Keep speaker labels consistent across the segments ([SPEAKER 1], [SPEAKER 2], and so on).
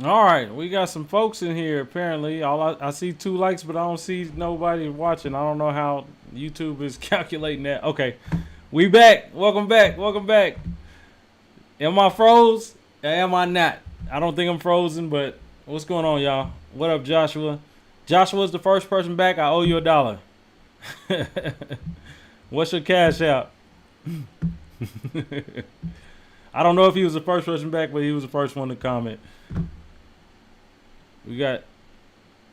[SPEAKER 1] All right, we got some folks in here. Apparently, I see 2 likes, but I don't see nobody watching. I don't know how YouTube is calculating that. Okay, we back. Welcome back. Welcome back. Am I froze? Or am I not? I don't think I'm frozen, but what's going on, y'all? What up, Joshua? Joshua's the first person back. I owe you $1. What's your cash out? I don't know if he was the first person back, but he was the first one to comment. We got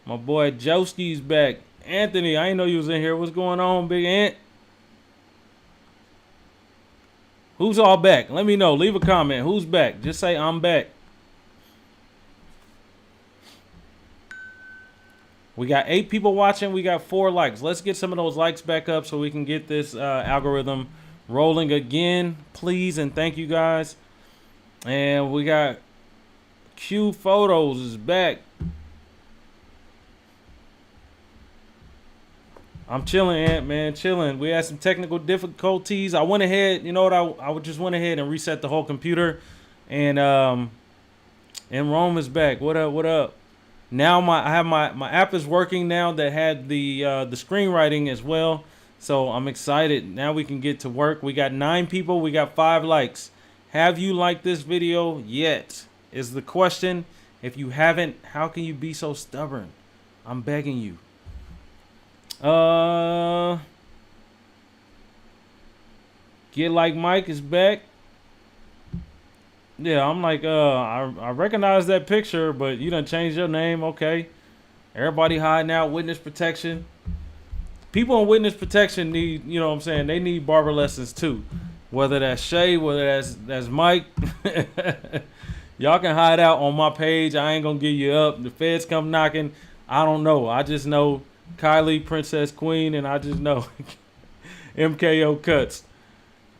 [SPEAKER 1] my boy Joski's back. Anthony, I didn't know you was in here. What's going on, Big Ant? Who's all back? Let me know. Leave a comment. Who's back? Just say I'm back. We got 8 people watching. We got 4 likes. Let's get some of those likes back up so we can get this algorithm rolling again, please, and thank you guys. And we got Q Photos is back. I'm chilling, Ant, man, chilling. We had some technical difficulties. I went ahead, you know what? I just went ahead and reset the whole computer, and Rome is back. What up? What up? Now I have my app is working now that had the screenwriting as well. So I'm excited. Now we can get to work. We got 9 people. We got 5 likes. Have you liked this video yet? Is the question. If you haven't, how can you be so stubborn? I'm begging you. Get Like Mike is back. Yeah, I'm like, I recognize that picture, but you done changed your name. Okay. Everybody hiding out, witness protection. People in witness protection need, you know what I'm saying, they need barber lessons too. Whether that's Shay, whether that's Mike. Y'all can hide out on my page. I ain't gonna give you up. The feds come knocking. I don't know. I just know Kylie, Princess Queen, and I just know MKO Cuts.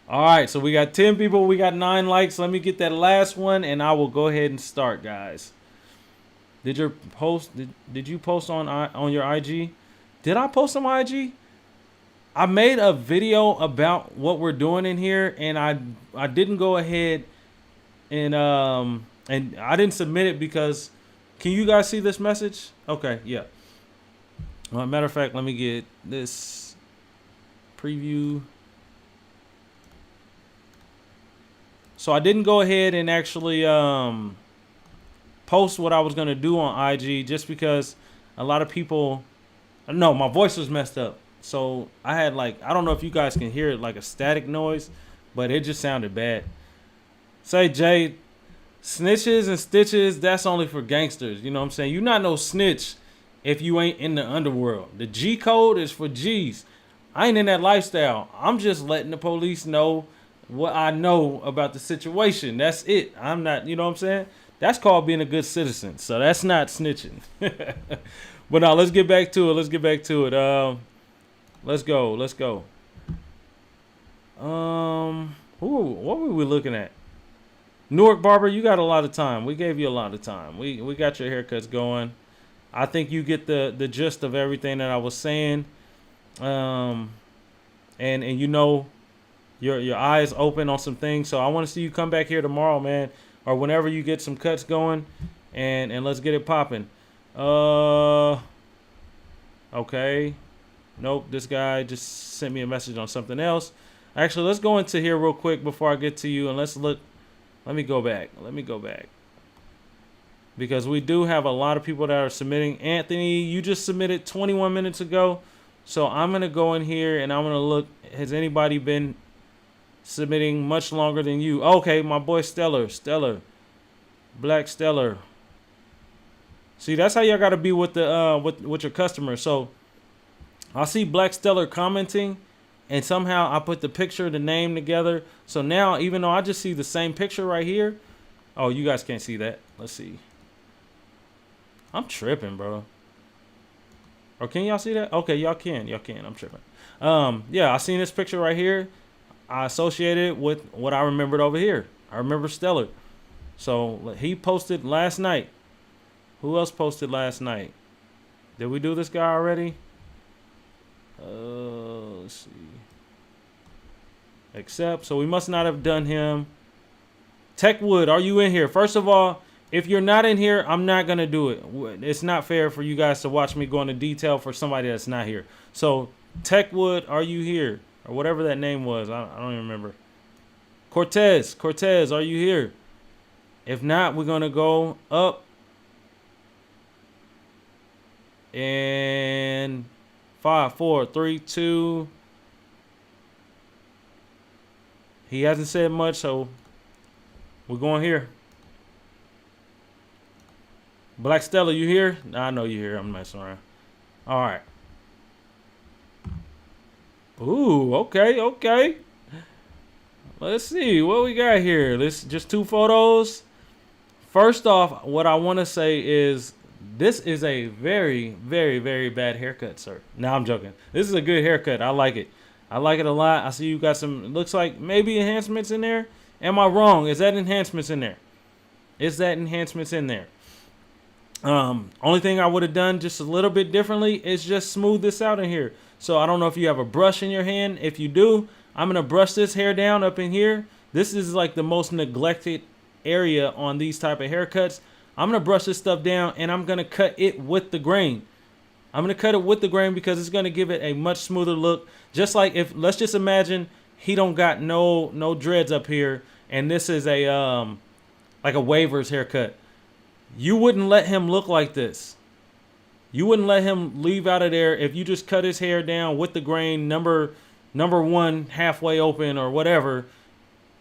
[SPEAKER 1] All right, so we got 10 people. We got 9 likes. Let me get that last one, and I will go ahead and start, guys. Did you post on your IG? Did I post on my IG? I made a video about what we're doing in here, and I didn't go ahead and I didn't submit it because can you guys see this message? Okay, yeah. Well, matter of fact, let me get this preview. So I didn't go ahead and actually post what I was gonna do on IG just because a lot of people. No, my voice was messed up. So I had like, I don't know if you guys can hear it, like a static noise, but it just sounded bad. Say, Jay, snitches and stitches, that's only for gangsters. You know what I'm saying? You're not no snitch if you ain't in the underworld. The G code is for G's. I ain't in that lifestyle. I'm just letting the police know what I know about the situation. That's it. I'm not, you know what I'm saying? That's called being a good citizen. So that's not snitching. But now let's get back to it. Let's get back to it. Let's go. Let's go. What were we looking at? Newark Barber, you got a lot of time. We gave you a lot of time. We got your haircuts going. I think you get the gist of everything that I was saying. And you know your eyes open on some things. So I want to see you come back here tomorrow, man, or whenever you get some cuts going, and let's get it popping. Okay. Nope, this guy just sent me a message on something else. Actually, let's go into here real quick before I get to you, and let's look. Let me go back. Because we do have a lot of people that are submitting. Anthony, you just submitted 21 minutes ago. So I'm going to go in here and I'm going to look. Has anybody been submitting much longer than you? Okay, my boy Stellar. Black Stellar. See, that's how y'all got to be with the with your customers. So I see Black Stellar commenting, and somehow I put the picture, the name together. So now, even though I just see the same picture right here, oh, you guys can't see that. Let's see. I'm tripping, bro. Or can y'all see that? Okay, y'all can. I'm tripping. Yeah, I seen this picture right here. I associated it with what I remembered over here. I remember Stellar. So he posted last night. Who else posted last night? Did we do this guy already? Let's see. Accept. So we must not have done him. Techwood, are you in here? First of all, If you're not in here, I'm not going to do it. It's not fair for you guys to watch me go into detail for somebody that's not here. So, Techwood, are you here? Or whatever that name was. I don't even remember. Cortez, are you here? If not, we're going to go up. And 5, 4, 3, 2. He hasn't said much, so we're going here. Black Stella, you here? I know you here. I'm messing around. All right. Ooh, okay. Let's see what we got here. This just 2 photos. First off, what I want to say is this is a very, very, very bad haircut, sir. No, I'm joking. This is a good haircut. I like it. I like it a lot. I see you got some, it looks like maybe enhancements in there. Am I wrong? Is that enhancements in there? Is that enhancements in there? Only thing I would have done just a little bit differently is just smooth this out in here. So I don't know if you have a brush in your hand. If you do, I'm going to brush this hair down up in here. This is like the most neglected area on these type of haircuts. I'm going to brush this stuff down and I'm going to cut it with the grain. I'm going to cut it with the grain because it's going to give it a much smoother look. Just like if, let's just imagine he don't got no dreads up here and this is a, like a waivers haircut. You wouldn't let him look like this. You wouldn't let him leave out of there if you just cut his hair down with the grain number 1 halfway open or whatever.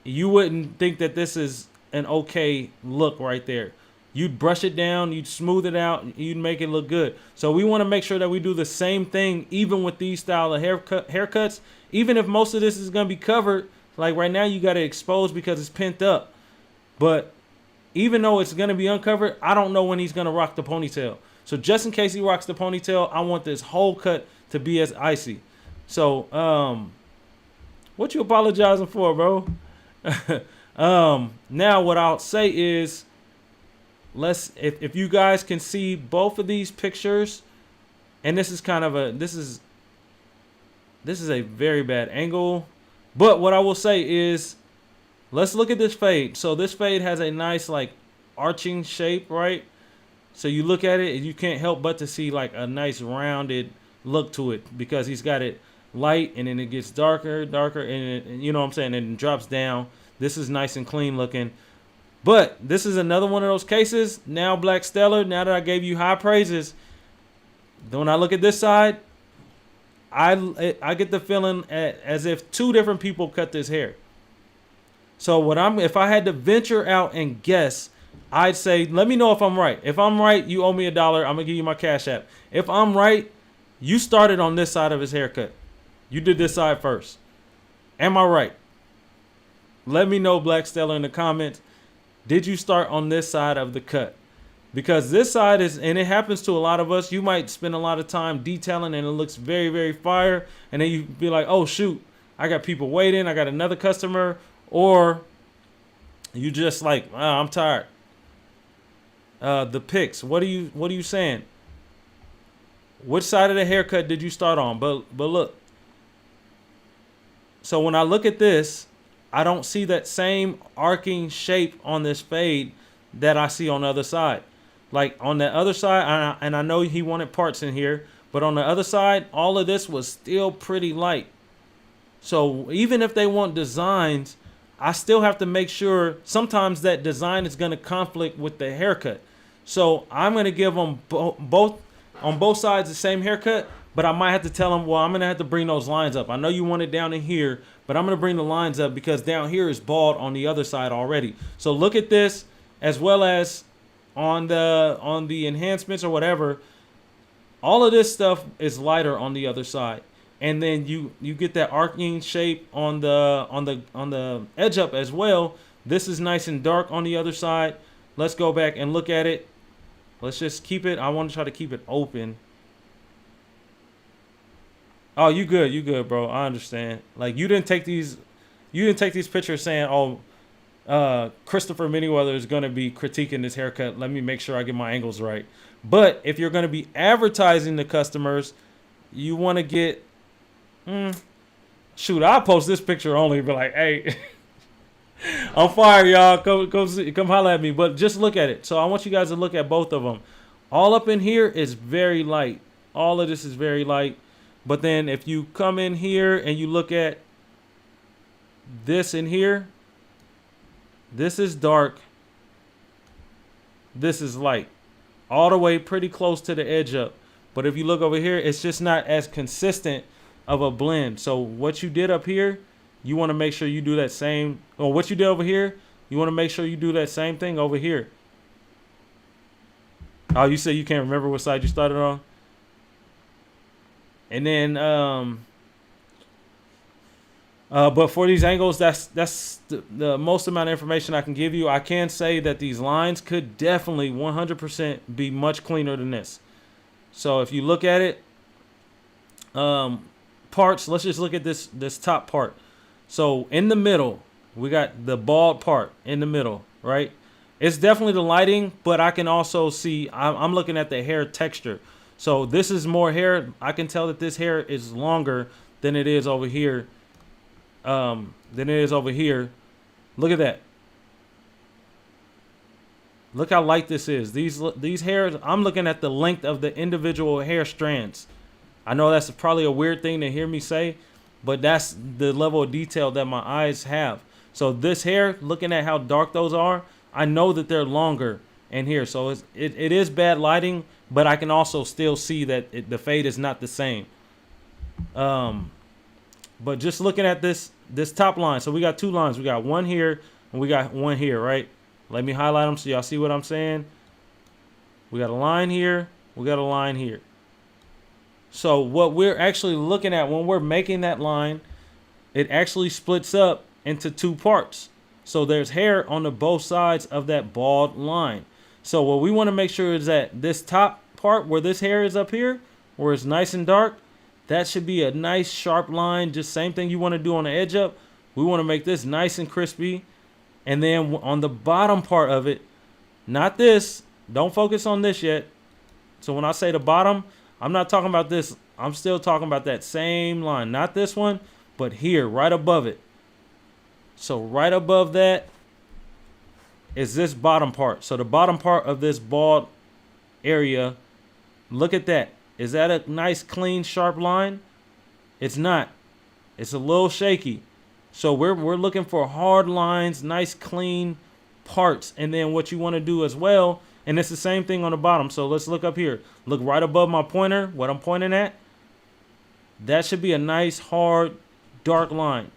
[SPEAKER 1] You wouldn't think that this is an okay look right there. You'd brush it down, you'd smooth it out, you'd make it look good. So we want to make sure that we do the same thing even with these style of haircuts. Even if most of this is going to be covered, like right now you got it exposed because it's pent up. But even though it's going to be uncovered, I don't know when he's going to rock the ponytail. So just in case he rocks the ponytail, I want this whole cut to be as icy. So, what you apologizing for, bro? Now what I'll say is, if you guys can see both of these pictures, and this is kind of this is a very bad angle, but what I will say is, let's look at this fade. So this fade has a nice like arching shape, right? So you look at it and you can't help but to see like a nice rounded look to it because he's got it light and then it gets darker, and you know what I'm saying, and it drops down. This is nice and clean looking. But this is another one of those cases. Now, Black Stellar, now that I gave you high praises, when I look at this side, I get the feeling as if 2 different people cut this hair. So if I had to venture out and guess, I'd say, let me know if I'm right. If I'm right, you owe me $1. I'm going to give you my Cash App. If I'm right, you started on this side of his haircut. You did this side first. Am I right? Let me know, Black Stellar, in the comments. Did you start on this side of the cut? Because this side is, and it happens to a lot of us, you might spend a lot of time detailing and it looks very, very fire. And then you be like, oh, shoot, I got people waiting. I got another customer. Or you just like, oh, I'm tired. The pics. What are you saying? Which side of the haircut did you start on? But look. So when I look at this, I don't see that same arcing shape on this fade that I see on the other side. Like on the other side, and I know he wanted parts in here, but on the other side, all of this was still pretty light. So even if they want designs, I still have to make sure sometimes that design is going to conflict with the haircut. So I'm going to give them both on both sides the same haircut, but I might have to tell them, well, I'm going to have to bring those lines up. I know you want it down in here, but I'm going to bring the lines up because down here is bald on the other side already. So look at this as well as on the enhancements or whatever. All of this stuff is lighter on the other side. And then you get that arcing shape on the edge up as well. This is nice and dark on the other side. Let's go back and look at it. Let's just keep it. I want to try to keep it open. Oh, you good, bro. I understand. Like you didn't take these pictures saying, oh, Christopher Manyweather is gonna be critiquing this haircut. Let me make sure I get my angles right. But if you're gonna be advertising to customers, you want to get. Shoot, I'll post this picture only, but like, hey, I'm fire, y'all. Come holler at me. But just look at it. So I want you guys to look at both of them. All up in here is very light. All of this is very light. But then if you come in here and you look at this in here, this is dark. This is light. All the way pretty close to the edge up. But if you look over here, it's just not as consistent of a blend. So what you did up here, you want to make sure you do that same, or what you did over here, you want to make sure you do that same thing over here. Oh, you say you can't remember what side you started on? And then, but for these angles, that's the most amount of information I can give you. I can say that these lines could definitely 100% be much cleaner than this. So if you look at it, parts, let's just look at this top part. So in the middle, we got the bald part in the middle, right? It's definitely the lighting, but I can also see, I'm looking at the hair texture. So this is more hair. I can tell that this hair is longer than it is over here. Look at that. Look how light this is. These hairs, I'm looking at the length of the individual hair strands. I know that's probably a weird thing to hear me say, but that's the level of detail that my eyes have. So this hair, looking at how dark those are, I know that they're longer in here. So it is bad lighting, but I can also still see that the fade is not the same. But just looking at this top line, so we got two lines. We got one here and we got one here, right? Let me highlight them so y'all see what I'm saying. We got a line here. We got a line here. So what we're actually looking at when we're making that line, it actually splits up into two parts. So there's hair on the both sides of that bald line. So what we want to make sure is that this top part where this hair is up here, where it's nice and dark, that should be a nice sharp line. Just same thing you want to do on the edge up. We want to make this nice and crispy. And then on the bottom part of it, not this, don't focus on this yet. So when I say the bottom, I'm not talking about this. I'm still talking about that same line, not this one, but here, right above it. So right above that is this bottom part. So the bottom part of this bald area, look at that. Is that a nice, clean, sharp line? It's not. It's a little shaky. So we're looking for hard lines, nice, clean parts. And then what you want to do as well, and it's the same thing on the bottom. So let's look up here. Look right above my pointer, what I'm pointing at. That should be a nice, hard, dark line.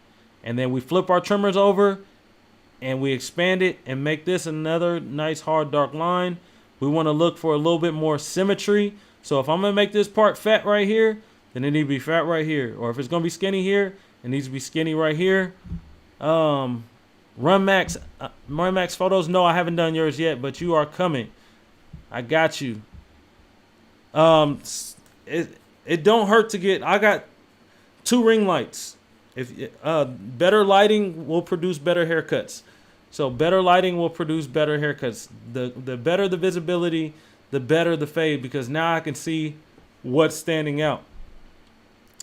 [SPEAKER 1] And then we flip our trimmers over and we expand it and make this another nice, hard, dark line. We want to look for a little bit more symmetry. So if I'm going to make this part fat right here, then it needs to be fat right here. Or if it's going to be skinny here, it needs to be skinny right here. Run Max photos. No, I haven't done yours yet, but you are coming. I got you. It don't hurt to get. I got 2 ring lights. If better lighting will produce better haircuts. So better lighting will produce better haircuts. The better the visibility, the better the fade, because now I can see what's standing out.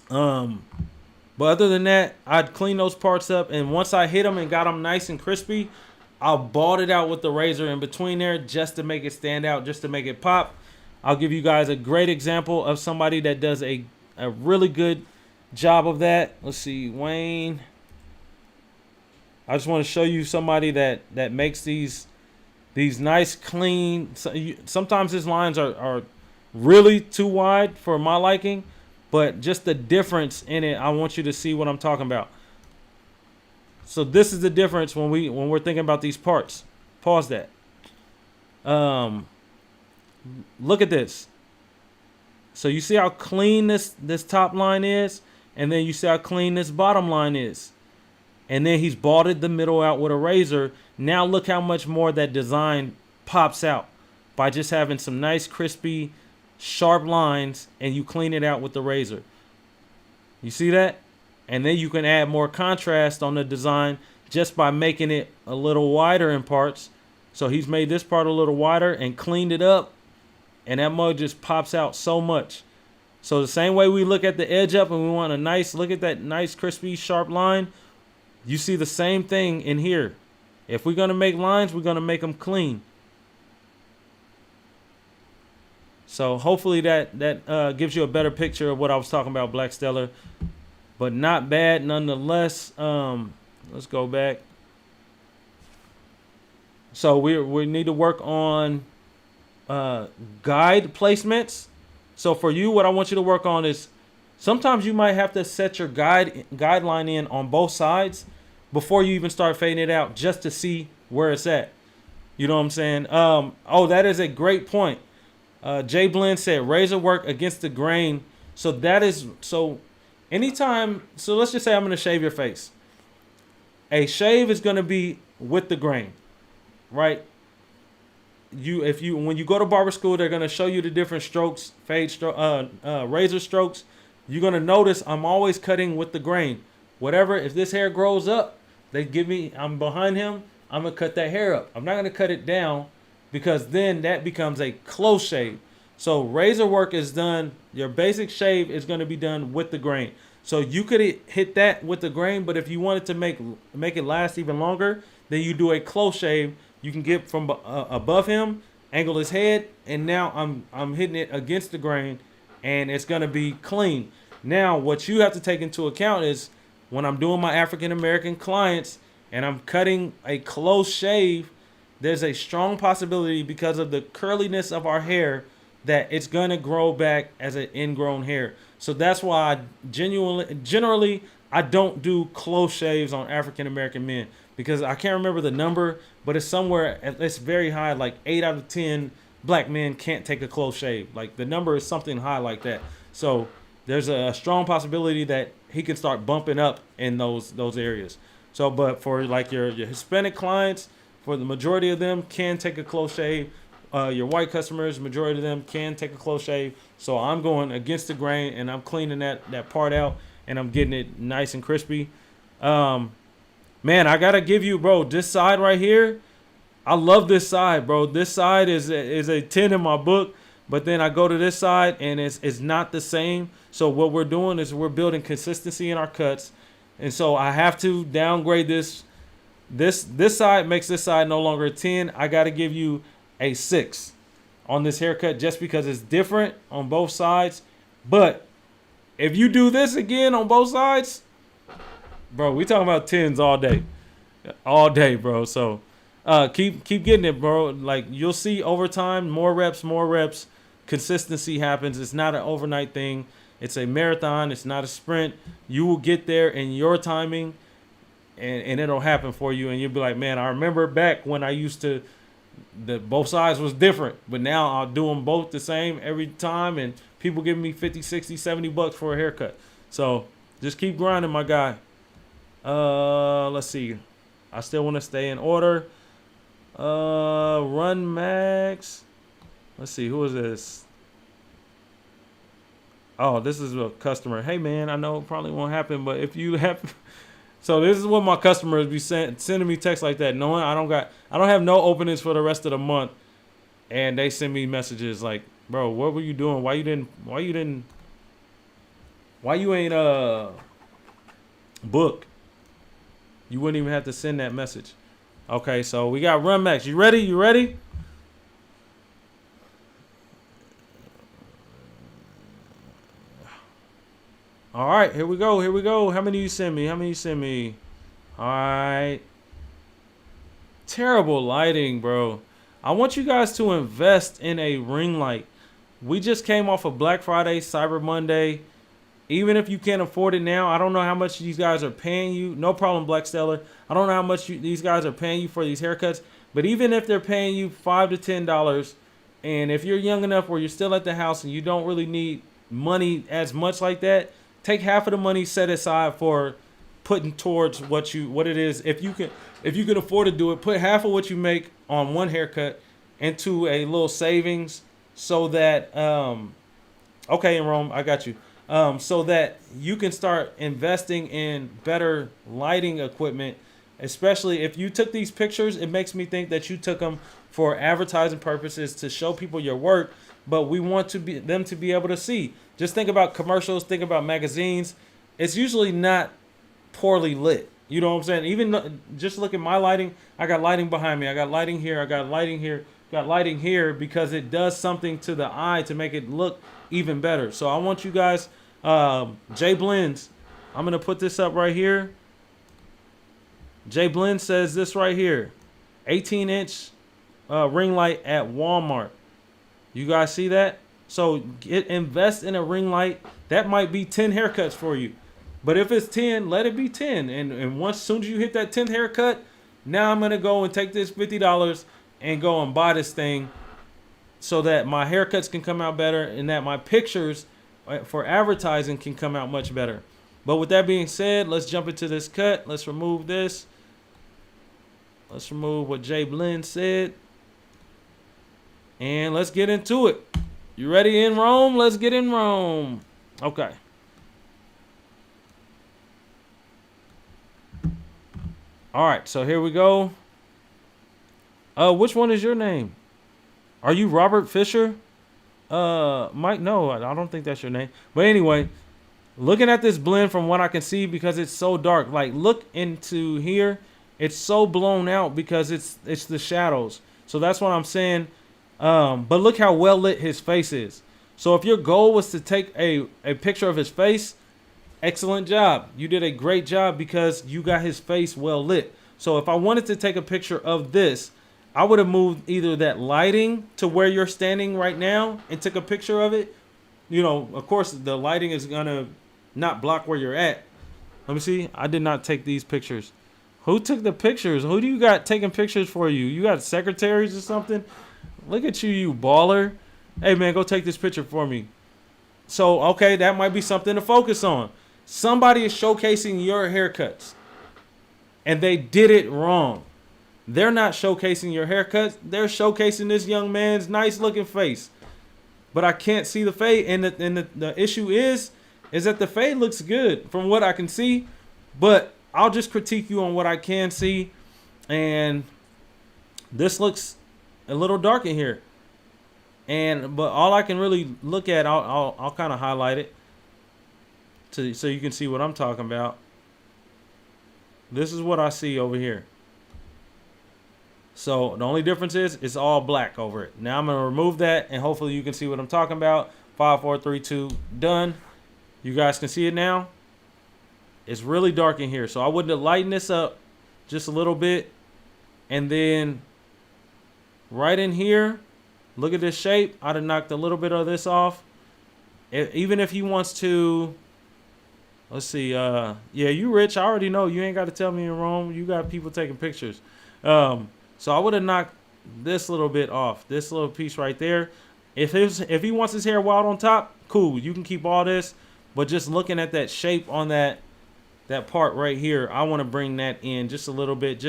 [SPEAKER 1] But other than that, I'd clean those parts up, and once I hit them and got them nice and crispy, I'll bald it out with the razor in between there just to make it stand out, just to make it pop. I'll give you guys a great example of somebody that does a really good job of that. Let's see, Wayne. I just want to show you somebody that makes these nice, clean. Sometimes his lines are really too wide for my liking, but just the difference in it, I want you to see what I'm talking about. So this is the difference when we're thinking about these parts. Pause that. Look at this. So you see how clean this top line is, and then you see how clean this bottom line is. And then he's balded the middle out with a razor. Now look how much more that design pops out by just having some nice, crispy, sharp lines, and you clean it out with the razor. You see that? And then you can add more contrast on the design just by making it a little wider in parts. So he's made this part a little wider and cleaned it up, and that mug just pops out so much. So the same way we look at the edge up and we want a nice, look at that nice, crispy, sharp line, you see the same thing in here. If we're going to make lines, we're going to make them clean. So hopefully that gives you a better picture of what I was talking about, Black Stellar. But not bad nonetheless. Let's go back. So we need to work on guide placements. So for you, what I want you to work on is sometimes you might have to set your guideline in on both sides before you even start fading it out, just to see where it's at. You know what I'm saying? Oh, that is a great point. Jay Blens said razor work against the grain. So that is, so anytime, so let's just say I'm going to shave your face. A shave is going to be with the grain, right? When you go to barber school, they're going to show you the different strokes, razor strokes. You're going to notice I'm always cutting with the grain. Whatever, if this hair grows up, I'm behind him, I'm going to cut that hair up. I'm not going to cut it down, because then that becomes a close shave. So razor work is done. Your basic shave is going to be done with the grain. So you could hit that with the grain, but if you wanted to make it last even longer, then you do a close shave. You can get from above him, angle his head, and now I'm hitting it against the grain, and it's going to be clean. Now, what you have to take into account is when I'm doing my African American clients and I'm cutting a close shave, there's a strong possibility, because of the curliness of our hair, that it's going to grow back as an ingrown hair. So that's why I generally I don't do close shaves on African American men, because I can't remember the number, but it's somewhere, it's very high, like 8 out of 10 black men can't take a close shave. Like the number is something high like that. So there's a strong possibility that he can start bumping up in those areas. So, but for like your Hispanic clients, for the majority of them can take a close shave. Your white customers, majority of them can take a close shave. So I'm going against the grain and I'm cleaning that part out and I'm getting it nice and crispy. Man, I gotta give you, bro, this side right here. I love this side, bro. This side is a 10 in my book, but then I go to this side and it's not the same. So what we're doing is we're building consistency in our cuts, and so I have to downgrade this. This side makes this side no longer a 10. I got to give you a 6 on this haircut, just because it's different on both sides. But if you do this again on both sides, bro, we talking about 10s all day, bro. So keep getting it, bro. Like, you'll see over time, more reps, consistency happens. It's not an overnight thing. It's a marathon. It's not a sprint. You will get there in your timing, and it'll happen for you. And you'll be like, man, I remember back when I used to, both sides was different, but now I'll do them both the same every time, and people give me 50, 60, 70 bucks for a haircut. So just keep grinding, my guy. Let's see. I still want to stay in order. Run Max. Let's see, who is this? Oh, this is a customer. Hey man, I know it probably won't happen, but if you have, so this is what my customers be sending me texts like that, knowing I don't have no openings for the rest of the month, and they send me messages like, bro, what were you doing? Why you ain't book? You wouldn't even have to send that message. Okay, so we got Run Max. You ready? All right, here we go. How many you send me? All right. Terrible lighting, bro. I want you guys to invest in a ring light. We just came off of Black Friday, Cyber Monday. Even if you can't afford it now, I don't know how much these guys are paying you. No problem, Black Stellar. I don't know how much these guys are paying you for these haircuts. But even if they're paying you $5 to $10, and if you're young enough where you're still at the house and you don't really need money as much like that, take half of the money set aside for putting towards what it is. If you can afford to do it, put half of what you make on one haircut into a little savings, so that okay, in Rome, I got you. So that you can start investing in better lighting equipment, especially if you took these pictures. It makes me think that you took them for advertising purposes to show people your work, but we want them to be able to see. Just think about commercials, think about magazines. It's usually not poorly lit. You know what I'm saying? Even just look at my lighting. I got lighting behind me. I got lighting here. I got lighting here. Got lighting here because it does something to the eye to make it look even better. So I want you guys, Jay Blens, I'm going to put this up right here. Jay Blens says this right here. 18-inch ring light at Walmart. You guys see that? So invest in a ring light. That might be 10 haircuts for you. But if it's 10, let it be 10. And once, as soon as you hit that 10th haircut, now I'm going to go and take this $50 and go and buy this thing so that my haircuts can come out better and that my pictures for advertising can come out much better. But with that being said, let's jump into this cut. Let's remove this. Let's remove what Jay Blend said. And let's get into it. You ready in Rome? Let's get in Rome. Okay. All right, so here we go. Which one is your name? Are you Robert Fisher? Mike, no, I don't think that's your name. But anyway, looking at this blend from what I can see, because it's so dark, like look into here. It's so blown out because it's the shadows. So that's what I'm saying. But look how well lit his face is. So if your goal was to take a picture of his face, excellent job. You did a great job because you got his face well lit. So if I wanted to take a picture of this, I would have moved either that lighting to where you're standing right now and took a picture of it. You know, of course, the lighting is going to not block where you're at. Let me see. I did not take these pictures. Who took the pictures? Who do you got taking pictures for you? You got secretaries or something? Look at you, you baller. Hey, man, go take this picture for me. So, okay, that might be something to focus on. Somebody is showcasing your haircuts, and they did it wrong. They're not showcasing your haircuts. They're showcasing this young man's nice-looking face. But I can't see the fade, and the issue is that the fade looks good from what I can see, but I'll just critique you on what I can see, and this looks a little dark in here. But all I can really look at, I'll kind of highlight it so you can see what I'm talking about. This is what I see over here. So the only difference is it's all black over it. Now I'm going to remove that, and hopefully you can see what I'm talking about. 5, 4, 3, 2, done. You guys can see it now. It's really dark in here. So I would have lightened this up just a little bit. And then right in here, look at this shape. I'd have knocked a little bit of this off. Even if he wants to, let's see. Yeah, you rich. I already know. You ain't got to tell me in Rome. You got people taking pictures. So I would have knocked this little bit off. This little piece right there. If he wants his hair wild on top, cool. You can keep all this. But just looking at that shape on that part right here, I want to bring that in just a little bit.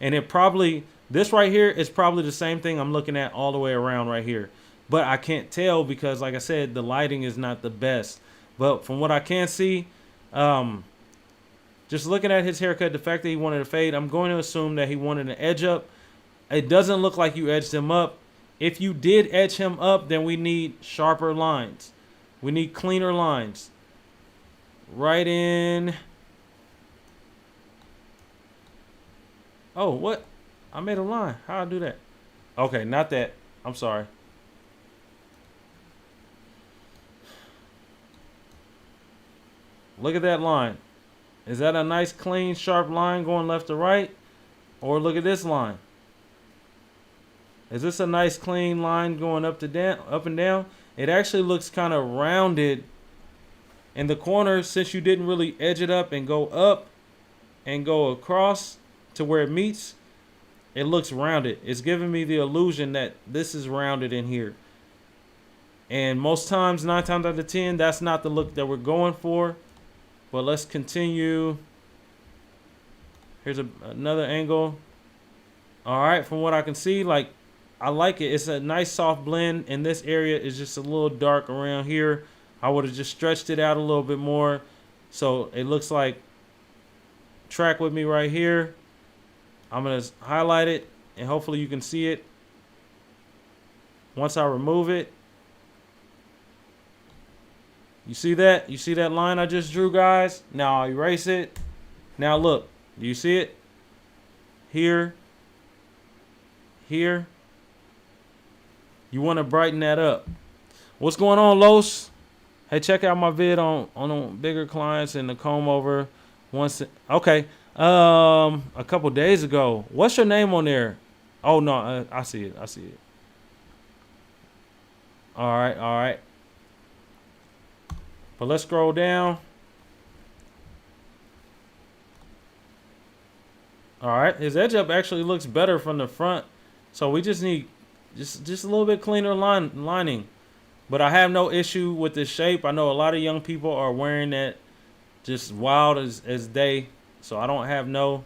[SPEAKER 1] And it probably, this right here is probably the same thing I'm looking at all the way around right here. But I can't tell because, like I said, the lighting is not the best. But from what I can see, just looking at his haircut, the fact that he wanted a fade, I'm going to assume that he wanted an edge up. It doesn't look like you edged him up. If you did edge him up, then we need sharper lines. We need cleaner lines. Right in. Oh, what? I made a line. How I do that? Okay, not that. I'm sorry. Look at that line. Is that a nice, clean, sharp line going left to right? Or look at this line. Is this a nice, clean line going up and down? It actually looks kind of rounded in the corner since you didn't really edge it up and go across to where it meets. It looks rounded. It's giving me the illusion that this is rounded in here. And most times, 9 times out of 10, that's not the look that we're going for. But let's continue. Here's another angle. All right, from what I can see, like, I like it. It's a nice soft blend, and this area is just a little dark around here. I would have just stretched it out a little bit more. So it looks like, track with me right here. I'm going to highlight it, and hopefully you can see it. Once I remove it. You see that? You see that line I just drew, guys? Now I'll erase it. Now look, Do you see it? Here. Here. You want to brighten that up. What's going on, Los? Hey, check out my vid on bigger clients and the comb over. Okay. A couple days ago. What's your name on there? Oh no, I see it. I see it. All right, all right. But let's scroll down. All right, his edge up actually looks better from the front. So we just need just a little bit cleaner lining. But I have no issue with this shape. I know a lot of young people are wearing that just wild as day. So I don't have no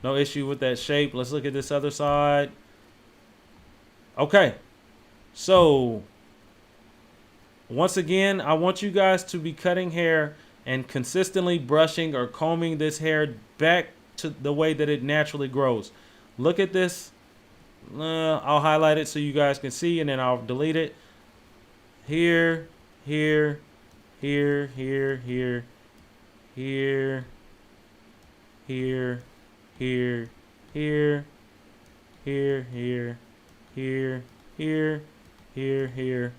[SPEAKER 1] issue with that shape. Let's look at this other side. Okay. So once again, I want you guys to be cutting hair and consistently brushing or combing this hair back to the way that it naturally grows. Look at this. I'll highlight it so you guys can see, and then I'll delete it. Here, here, here, here, here, here, here, here, here, here, here, here, here, here, here.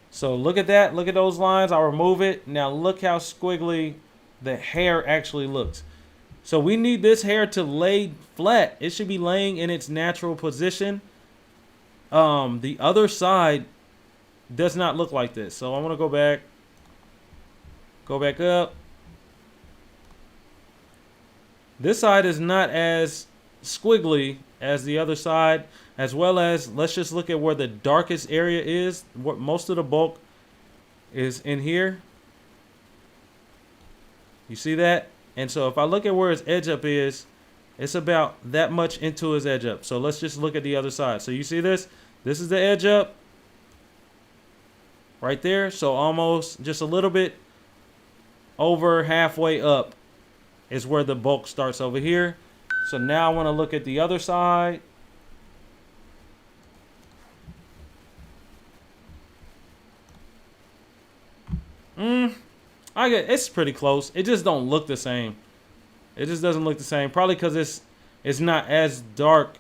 [SPEAKER 1] So look at that. Look at those lines. I'll remove it. Now look how squiggly the hair actually looks. So we need this hair to lay flat. It should be laying in its natural position. The other side does not look like this. So I'm going to go back. Go back up. This side is not as squiggly as the other side, as well as, let's just look at where the darkest area is. What most of the bulk is in here. You see that? And so if I look at where his edge up is, it's about that much into his edge up. So let's just look at the other side. So you see this? This is the edge up right there. So almost just a little bit over halfway up is where the bulk starts over here. So now I want to look at the other side. It's pretty close. It just don't look the same. It just doesn't look the same. Probably because it's not as dark.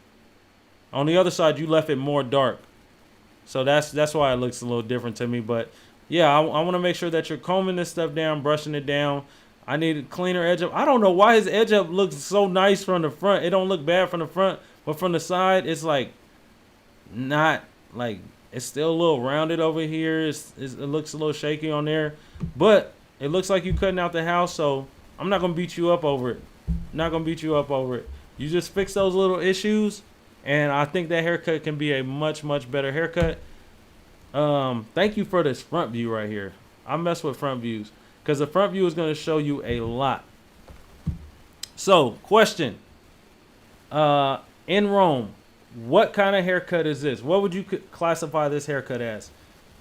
[SPEAKER 1] On the other side, you left it more dark. So that's why it looks a little different to me. But yeah, I want to make sure that you're combing this stuff down, brushing it down. I need a cleaner edge up. I don't know why his edge up looks so nice from the front. It don't look bad from the front, but from the side, it's like not like, it's still a little rounded over here. It looks a little shaky on there, but it looks like you cutting out the house. So I'm not gonna beat you up over it. Not gonna beat you up over it. You just fix those little issues, and I think that haircut can be a much better haircut. Thank you for this front view right here. I mess with front views because the front view is going to show you a lot. So, question. In Rome, what kind of haircut is this? What would you classify this haircut as?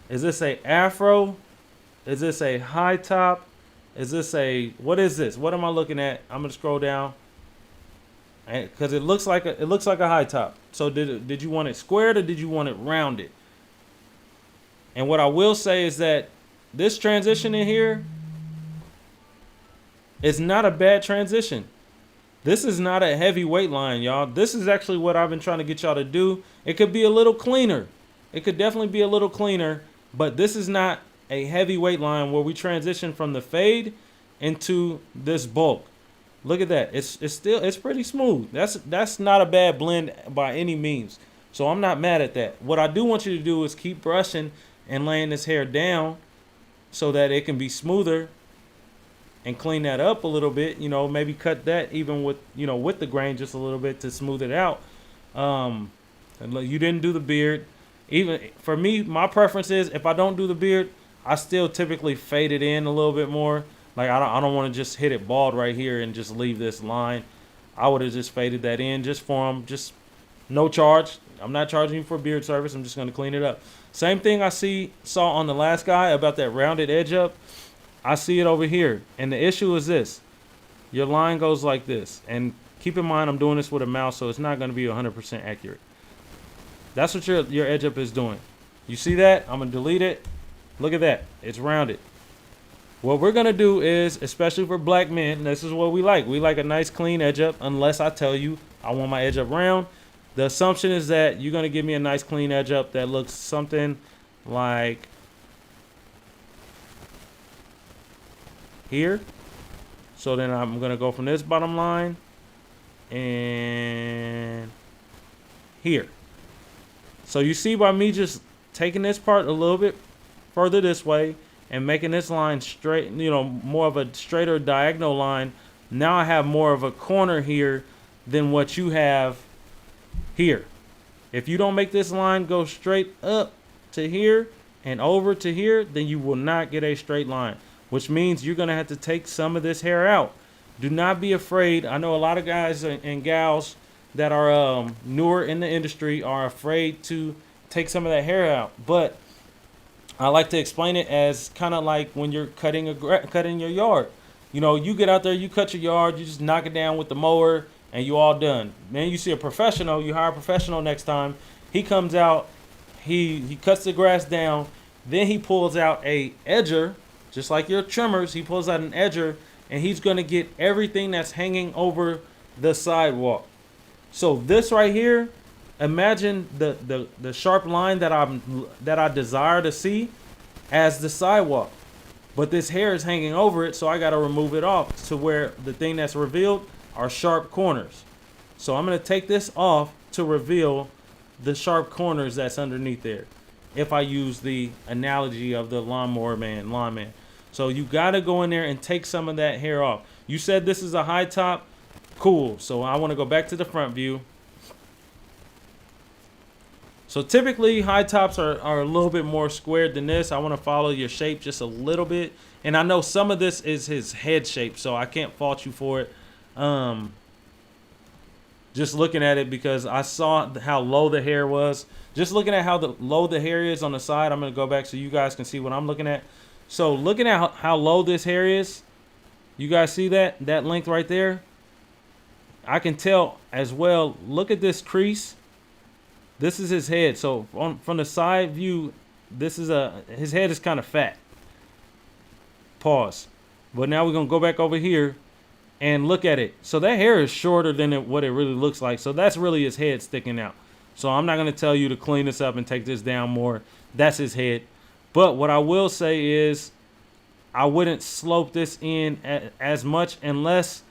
[SPEAKER 1] Is this a afro? Is this a high top? Is this what is this? What am I looking at? I'm going to scroll down. Because it looks like a high top. So did you want it squared or did you want it rounded? And what I will say is that this transition in here is not a bad transition. This is not a heavy weight line, y'all. This is actually what I've been trying to get y'all to do. It could be a little cleaner. It could definitely be a little cleaner, but this is not a heavy weight line where we transition from the fade into this bulk. Look at that. It's pretty smooth. That's not a bad blend by any means. So I'm not mad at that. What I do want you to do is keep brushing and laying this hair down so that it can be smoother and clean that up a little bit. You know, maybe cut that even with the grain just a little bit to smooth it out. You didn't do the beard. Even for me, my preference is if I don't do the beard, I still typically fade it in a little bit more. Like I don't want to just hit it bald right here and just leave this line. I would have just faded that in just for him, just no charge. I'm not charging you for beard service. I'm just going to clean it up. Same thing I saw on the last guy about that rounded edge up. I see it over here. And the issue is this. Your line goes like this. And keep in mind, I'm doing this with a mouse, so it's not going to be 100% accurate. That's what your edge up is doing. You see that? I'm going to delete it. Look at that. It's rounded. What we're gonna do is, especially for black men, this is what we like. We like a nice clean edge up, unless I tell you I want my edge up round. The assumption is that you're gonna give me a nice clean edge up that looks something like here. So then I'm gonna go from this bottom line and here. So you see, by me just taking this part a little bit further this way and making this line straight, you know, more of a straighter diagonal line, now I have more of a corner here than what you have here. If you don't make this line go straight up to here and over to here, then you will not get a straight line, which means you're going to have to take some of this hair out. Do not be afraid. I know a lot of guys and gals that are newer in the industry are afraid to take some of that hair out, but I like to explain it as kind of like when you're cutting your yard. You know, you get out there, you cut your yard, you just knock it down with the mower, and you all done. Then you see a professional, you hire a professional next time. He comes out, he cuts the grass down, then he pulls out a edger, just like your trimmers. He pulls out an edger, and he's gonna get everything that's hanging over the sidewalk. So this right here, imagine the sharp line that I desire to see as the sidewalk, but this hair is hanging over it, so I got to remove it off to where the thing that's revealed are sharp corners. So I'm going to take this off to reveal the sharp corners that's underneath there, if I use the analogy of the lawnman. So you got to go in there and take some of that hair off. You said this is a high top. Cool. So I want to go back to the front view. So typically high tops are a little bit more squared than this. I want to follow your shape just a little bit. And I know some of this is his head shape, so I can't fault you for it. Just looking at it, because I saw how low the hair was. Just looking at how low the hair is on the side. I'm going to go back so you guys can see what I'm looking at. So looking at how low this hair is, you guys see that length right there? I can tell as well. Look at this crease. This is his head. So from the side view, his head is kind of fat. Pause. But now we're going to go back over here and look at it. So that hair is shorter than what it really looks like. So that's really his head sticking out. So I'm not going to tell you to clean this up and take this down more. That's his head. But what I will say is I wouldn't slope this in as much unless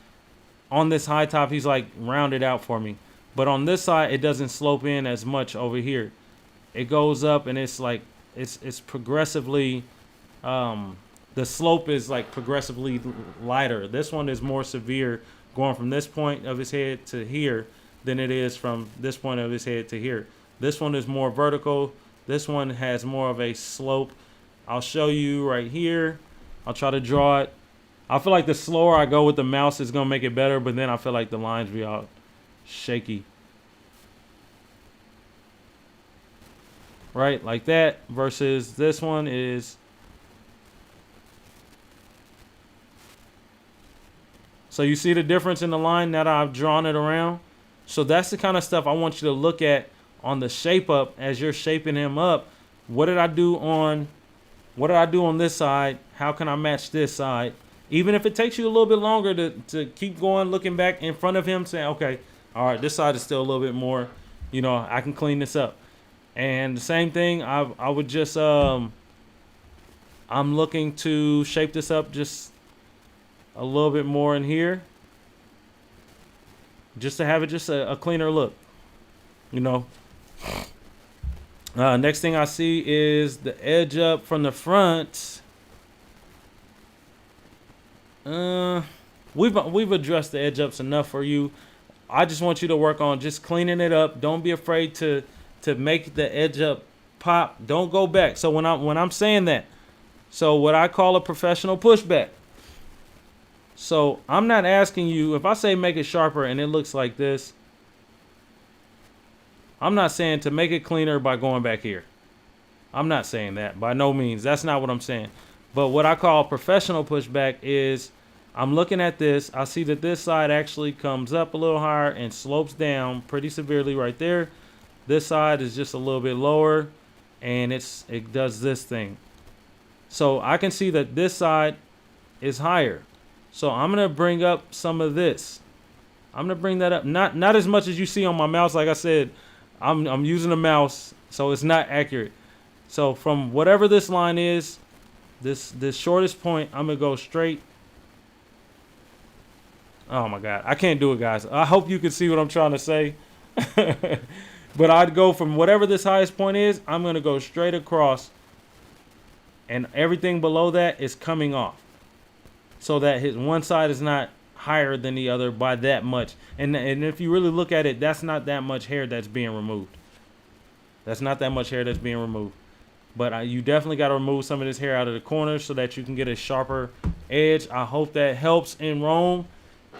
[SPEAKER 1] on this high top he's like rounded out for me. But on this side, it doesn't slope in as much over here. It goes up, and it's like it's progressively, the slope is like progressively lighter. This one is more severe, going from this point of his head to here than it is from this point of his head to here. This one is more vertical. This one has more of a slope. I'll show you right here. I'll try to draw it. I feel like the slower I go with the mouse is gonna make it better, but then I feel like the lines be out shaky. Right, like that, versus this one is. So you see the difference in the line now that I've drawn it around? So that's the kind of stuff I want you to look at on the shape up as you're shaping him up. What did I do on this side? How can I match this side? Even if it takes you a little bit longer to keep going, looking back in front of him, saying, okay, all right, this side is still a little bit more, you know, I can clean this up. And the same thing, I would just, I'm looking to shape this up just a little bit more in here, just to have it just a cleaner look, you know. Next thing I see is the edge up from the front. We've addressed the edge ups enough for you. I just want you to work on just cleaning it up. Don't be afraid to make the edge up pop. Don't go back. So when I'm saying that, so what I call a professional pushback. So I'm not asking you, if I say make it sharper and it looks like this, I'm not saying to make it cleaner by going back here. I'm not saying that, by no means. That's not what I'm saying. But what I call professional pushback is I'm looking at this. I see that this side actually comes up a little higher and slopes down pretty severely right there. This side is just a little bit lower, and it does this thing. So I can see that this side is higher. So I'm gonna bring up some of this. I'm gonna bring that up. Not as much as you see on my mouse. Like I said, I'm using a mouse, so it's not accurate. So from whatever this line is, this shortest point, I'm gonna go straight. Oh my God, I can't do it, guys. I hope you can see what I'm trying to say. But I'd go from whatever this highest point is, I'm gonna go straight across, and everything below that is coming off, so that his one side is not higher than the other by that much. And if you really look at it, that's not that much hair that's being removed. That's not that much hair that's being removed. But you definitely got to remove some of this hair out of the corners so that you can get a sharper edge. I hope that helps in Rome.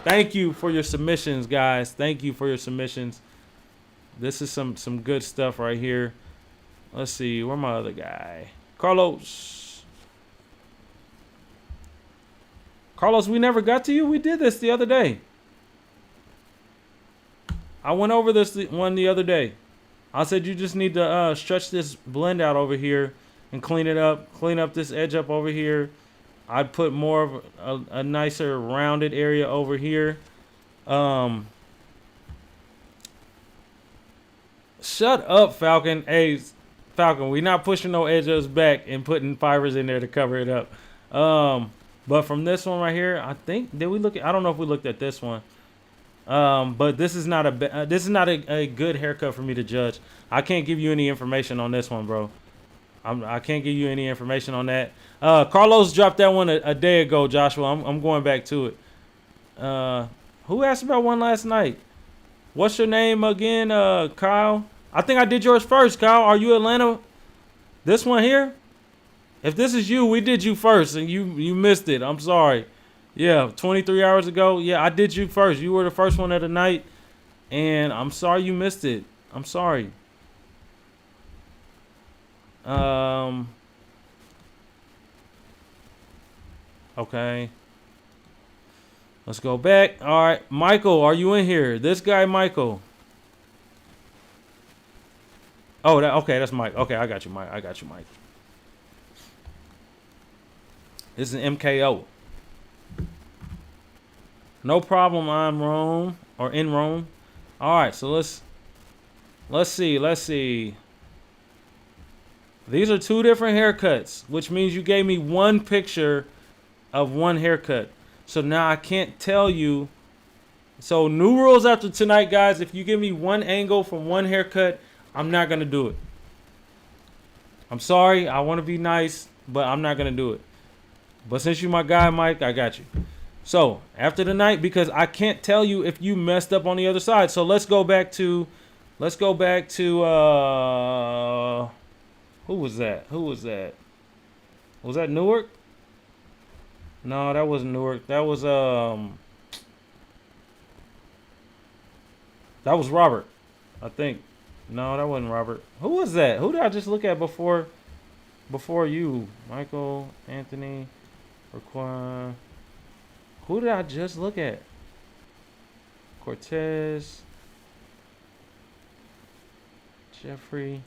[SPEAKER 1] Thank you for your submissions, guys. Thank you for your submissions. This is some good stuff right here. Let's see. Where's my other guy? Carlos. Carlos, we never got to you. We did this the other day. I went over this one the other day. I said you just need to stretch this blend out over here and clean it up. Clean up this edge up over here. I'd put more of a nicer rounded area over here. Shut up, Falcon. Hey, Falcon, we're not pushing no edges back and putting fibers in there to cover it up. But from this one right here, I think, did we look at, I don't know if we looked at this one. But this is not a good haircut for me to judge. I can't give you any information on this one, bro. I can't give you any information on that. Carlos dropped that one a day ago, Joshua. I'm going back to it. Who asked about one last night? What's your name again, Kyle? I think I did yours first, Kyle. Are you Atlanta? This one here? If this is you, we did you first, and you missed it. I'm sorry. Yeah, 23 hours ago. Yeah, I did you first. You were the first one of the night, and I'm sorry you missed it. I'm sorry. Okay. Let's go back. All right, Michael, are you in here? This guy, Michael. Oh, okay, that's Mike. Okay, I got you, Mike. I got you, Mike. This is an MKO. No problem. I'm Rome or in Rome. All right, so let's see. Let's see. These are two different haircuts, which means you gave me one picture of one haircut. So now I can't tell you. So new rules after tonight, guys. If you give me one angle from one haircut, I'm not going to do it. I'm sorry. I want to be nice, but I'm not going to do it. But since you're my guy, Mike, I got you. So after the night, because I can't tell you if you messed up on the other side. So let's go back to who was that? Who was that? Was that Newark? No, that wasn't Newark. That was Robert, I think. No, that wasn't Robert. Who was that? Who did I just look at before you? Michael, Anthony, Raquan. Who did I just look at? Cortez, Jeffrey.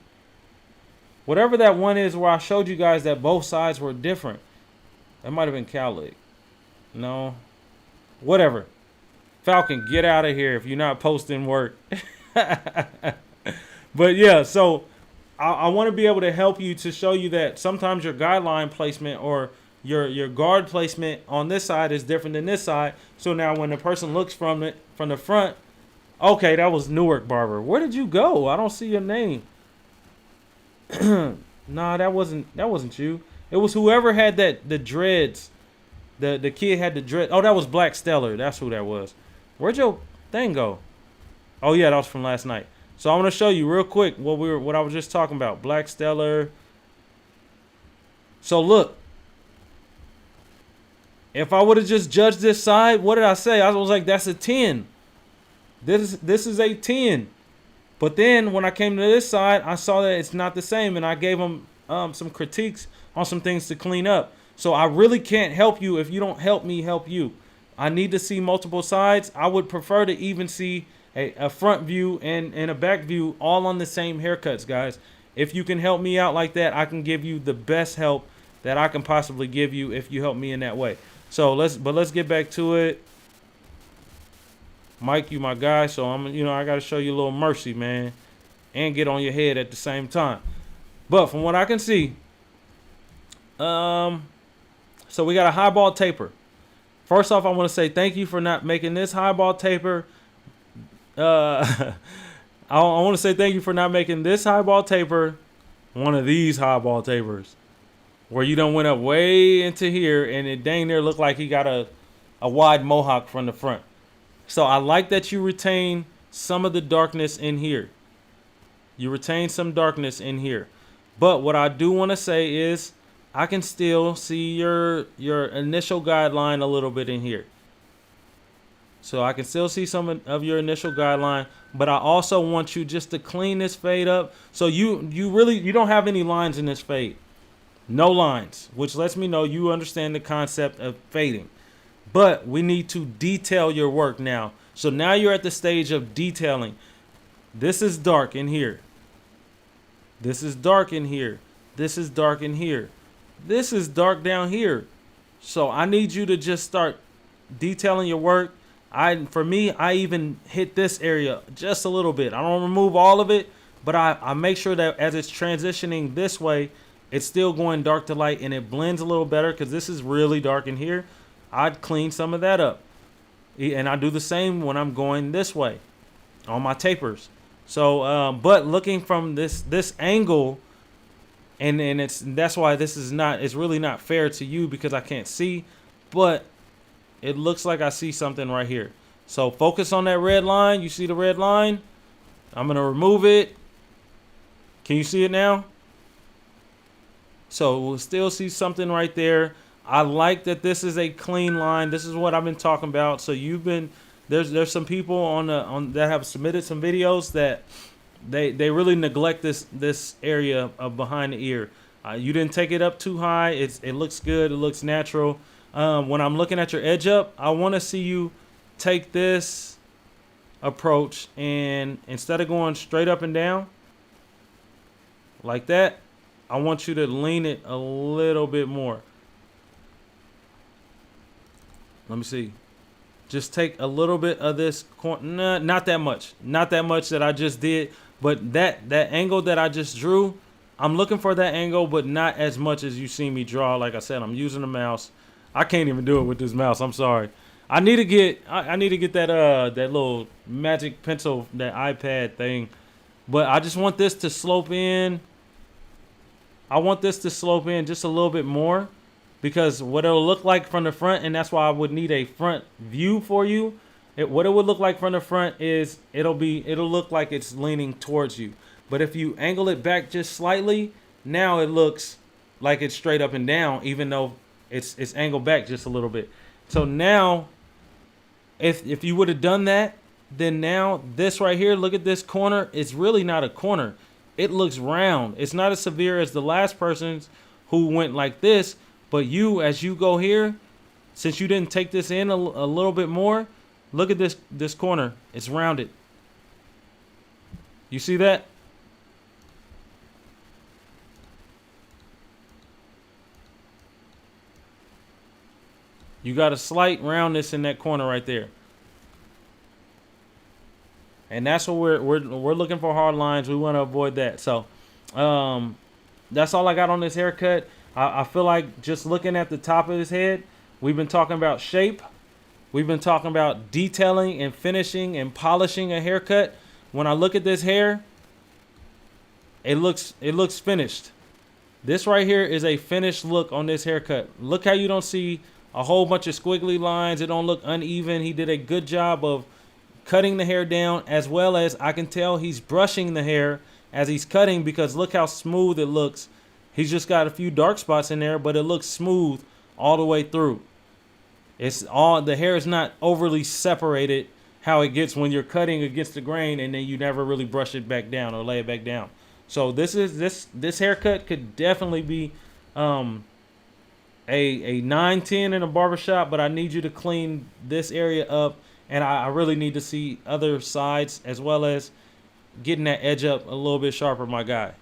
[SPEAKER 1] Whatever that one is where I showed you guys that both sides were different. That might have been Cowlick. No. Whatever. Falcon, get out of here if you're not posting work. But yeah, so I want to be able to help you to show you that sometimes your guideline placement or your guard placement on this side is different than this side. So now when the person looks from the front, okay, that was Newark Barber. Where did you go? I don't see your name. Nah, that wasn't you. It was whoever had the dreads. The kid had the dread. Oh, that was Black Stellar. That's who that was. Where'd your thing go? Oh yeah, that was from last night. So I'm gonna show you real quick what I was just talking about. Black Stellar. So look. If I would have just judged this side, what did I say? I was like, that's a 10. This is a 10. But then when I came to this side, I saw that it's not the same, and I gave them some critiques on some things to clean up. So I really can't help you if you don't help me help you. I need to see multiple sides. I would prefer to even see a front view and a back view all on the same haircuts, guys. If you can help me out like that, I can give you the best help that I can possibly give you if you help me in that way. So let's get back to it. Mike, you my guy, so I gotta show you a little mercy, man, and get on your head at the same time. But from what I can see, so we got a highball taper. First off, I want to say thank you for not making this highball taper. I want to say thank you for not making this highball taper one of these highball tapers, where you done went up way into here and it dang near looked like he got a wide mohawk from the front. So I like that you retain some of the darkness in here. You retain some darkness in here. But what I do want to say is I can still see your initial guideline a little bit in here. So I can still see some of your initial guideline, but I also want you just to clean this fade up. So you don't have any lines in this fade. No lines, which lets me know you understand the concept of fading. But we need to detail your work now. So now you're at the stage of detailing. This is dark in here. This is dark in here. This is dark in here. This is dark down here. So I need you to just start detailing your work. For me, I even hit this area just a little bit. I don't remove all of it, but I make sure that as it's transitioning this way, it's still going dark to light and it blends a little better because this is really dark in here. I'd clean some of that up. And I do the same when I'm going this way on my tapers. So, but looking from this angle, and that's why it's really not fair to you because I can't see, but it looks like I see something right here. So focus on that red line. You see the red line? I'm going to remove it. Can you see it now? So we'll still see something right there. I like that this is a clean line. This is what I've been talking about. So there's some people on that have submitted some videos that they really neglect this area of behind the ear. You didn't take it up too high. It looks good. It looks natural. When I'm looking at your edge up, I want to see you take this approach and instead of going straight up and down like that, I want you to lean it a little bit more. Let me see. Just take a little bit of this corner. Not that much. Not that much that I just did. But that angle that I just drew, I'm looking for that angle, but not as much as you see me draw. Like I said, I'm using the mouse. I can't even do it with this mouse. I'm sorry. I need to get that little magic pencil, that iPad thing. But I just want this to slope in. I want this to slope in just a little bit more. Because what it'll look like from the front, and that's why I would need a front view for you. What it would look like from the front is it'll look like it's leaning towards you. But if you angle it back just slightly, now it looks like it's straight up and down, even though it's angled back just a little bit. So now, if you would have done that, then now this right here, look at this corner. It's really not a corner. It looks round. It's not as severe as the last person's who went like this. But as you go here, since you didn't take this in a little bit more, look at this corner. It's rounded. You see that? You got a slight roundness in that corner right there. And that's what we're looking for, hard lines. We want to avoid that. So that's all I got on this haircut. I feel like just looking at the top of his head, we've been talking about shape. We've been talking about detailing and finishing and polishing a haircut. When I look at this hair, it looks finished. This right here is a finished look on this haircut. Look how you don't see a whole bunch of squiggly lines. It don't look uneven. He did a good job of cutting the hair down, as well as I can tell he's brushing the hair as he's cutting, because look how smooth it looks. He's just got a few dark spots in there, but it looks smooth all the way through. The hair is not overly separated how it gets when you're cutting against the grain and then you never really brush it back down or lay it back down. So this haircut could definitely be a 9-10 in a barbershop, but I need you to clean this area up, and I really need to see other sides as well as getting that edge up a little bit sharper, my guy.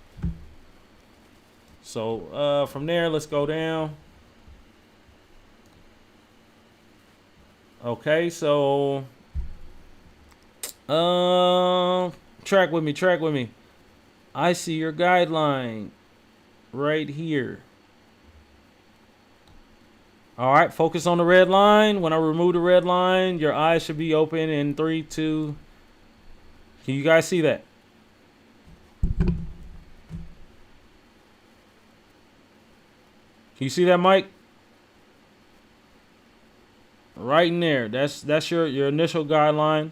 [SPEAKER 1] So from there, let's go down. Okay, so track with me, track with me. I see your guideline right here. All right, focus on the red line. When I remove the red line, your eyes should be open in 3, 2. Can you guys see that? Can you see that, Mike? Right in there. That's your initial guideline,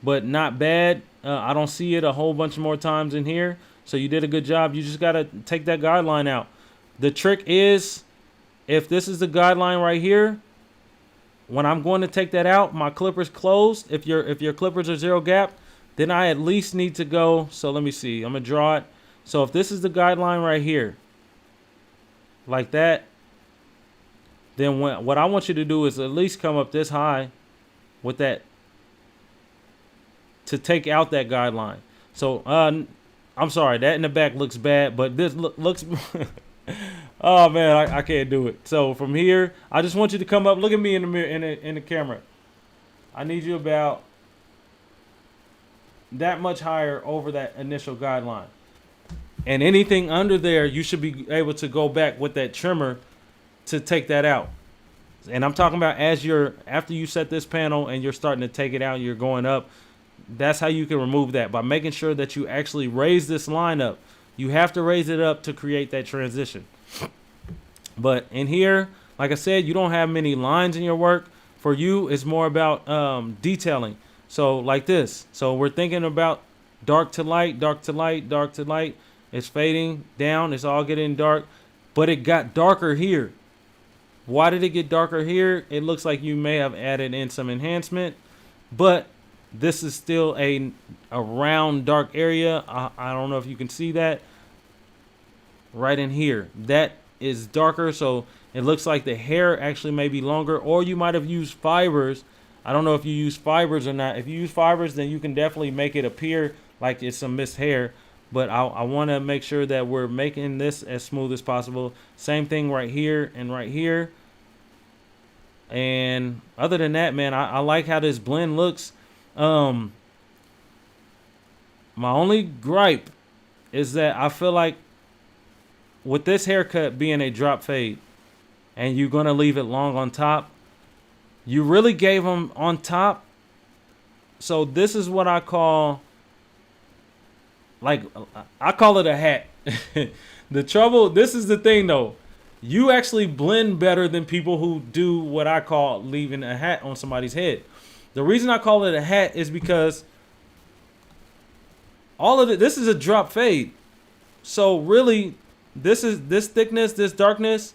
[SPEAKER 1] but not bad. I don't see it a whole bunch more times in here. So you did a good job. You just got to take that guideline out. The trick is, if this is the guideline right here, when I'm going to take that out, my clipper's closed. If your clippers are 0 gap, then I at least need to go. So let me see. I'm going to draw it. So if this is the guideline right here, like that, then what I want you to do is at least come up this high with that to take out that guideline. So I'm sorry, that in the back looks bad, but this looks oh man, I can't do it. So from here, I just want you to come up. Look at me in the mirror, in the camera. I need you about that much higher over that initial guideline. And anything under there, you should be able to go back with that trimmer to take that out. And I'm talking about after you set this panel and you're starting to take it out, you're going up. That's how you can remove that, by making sure that you actually raise this line up. You have to raise it up to create that transition. But in here, like I said, you don't have many lines in your work. For you, it's more about detailing. So like this. So we're thinking about dark to light, dark to light, dark to light. It's fading down. It's all getting dark. But it got darker here. Why did it get darker here? It looks like you may have added in some enhancement. But this is still a round dark area. I don't know if you can see that. Right in here. That is darker. So it looks like the hair actually may be longer. Or you might have used fibers. I don't know if you use fibers or not. If you use fibers, then you can definitely make it appear like it's some missed hair. But I want to make sure that we're making this as smooth as possible. Same thing right here and right here. And other than that, man, I like how this blend looks. My only gripe is that I feel like with this haircut being a drop fade and you're going to leave it long on top, you really gave them on top. So this is what I call, like, I call it a hat. The trouble, this is the thing though. You actually blend better than people who do what I call leaving a hat on somebody's head. The reason I call it a hat is because all of it, this is a drop fade. So really, this is this thickness, this darkness,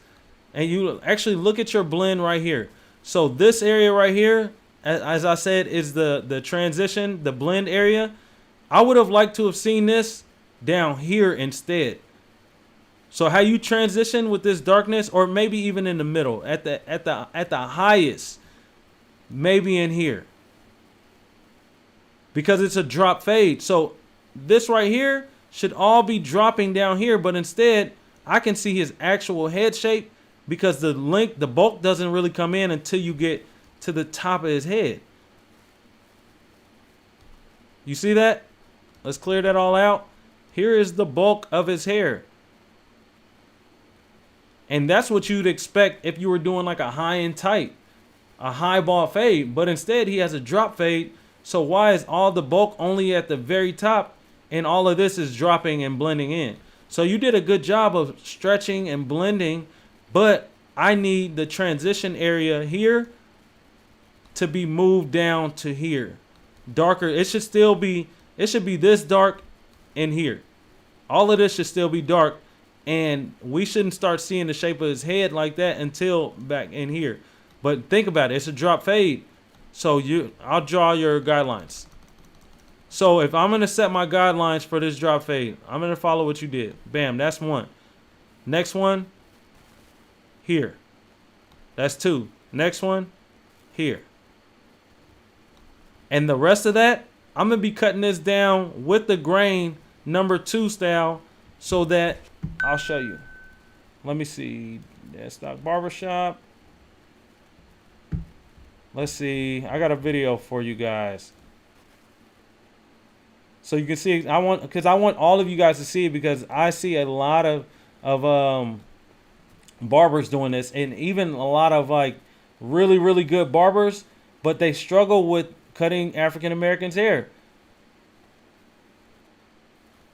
[SPEAKER 1] and you actually look at your blend right here. So this area right here, as I said, is the transition, the blend area. I would have liked to have seen this down here instead. So how you transition with this darkness, or maybe even in the middle, at the highest, maybe in here, because it's a drop fade. So this right here should all be dropping down here, but instead I can see his actual head shape because the bulk doesn't really come in until you get to the top of his head. You see that? Let's clear that all out. Here is the bulk of his hair. And that's what you'd expect if you were doing like a high and tight, a high ball fade. But instead he has a drop fade. So why is all the bulk only at the very top and all of this is dropping and blending in? So you did a good job of stretching and blending, but I need the transition area here to be moved down to here. Darker. It should be this dark in here. All of this should still be dark. And we shouldn't start seeing the shape of his head like that until back in here. But think about it. It's a drop fade. So I'll draw your guidelines. So if I'm going to set my guidelines for this drop fade, I'm going to follow what you did. Bam, that's one. Next one, here. That's two. Next one, here. And the rest of that, I'm going to be cutting this down with the grain number 2 style so that I'll show you. Let me see. That's Stock Barbershop. Let's see. I got a video for you guys. So you can see, because I want all of you guys to see it, because I see a lot of barbers doing this, and even a lot of like really, really good barbers, but they struggle with cutting African Americans' hair.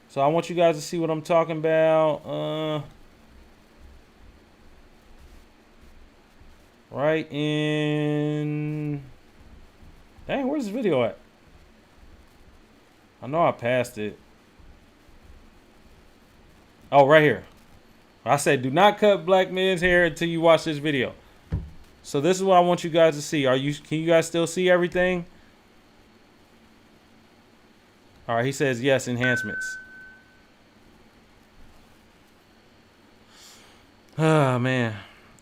[SPEAKER 1] So I want you guys to see what I'm talking about. Right in... Dang, where's this video at? I know I passed it. Oh, right here. I said, do not cut black men's hair until you watch this video. So this is what I want you guys to see. Can you guys still see everything? All right, he says yes, enhancements. Ah, man.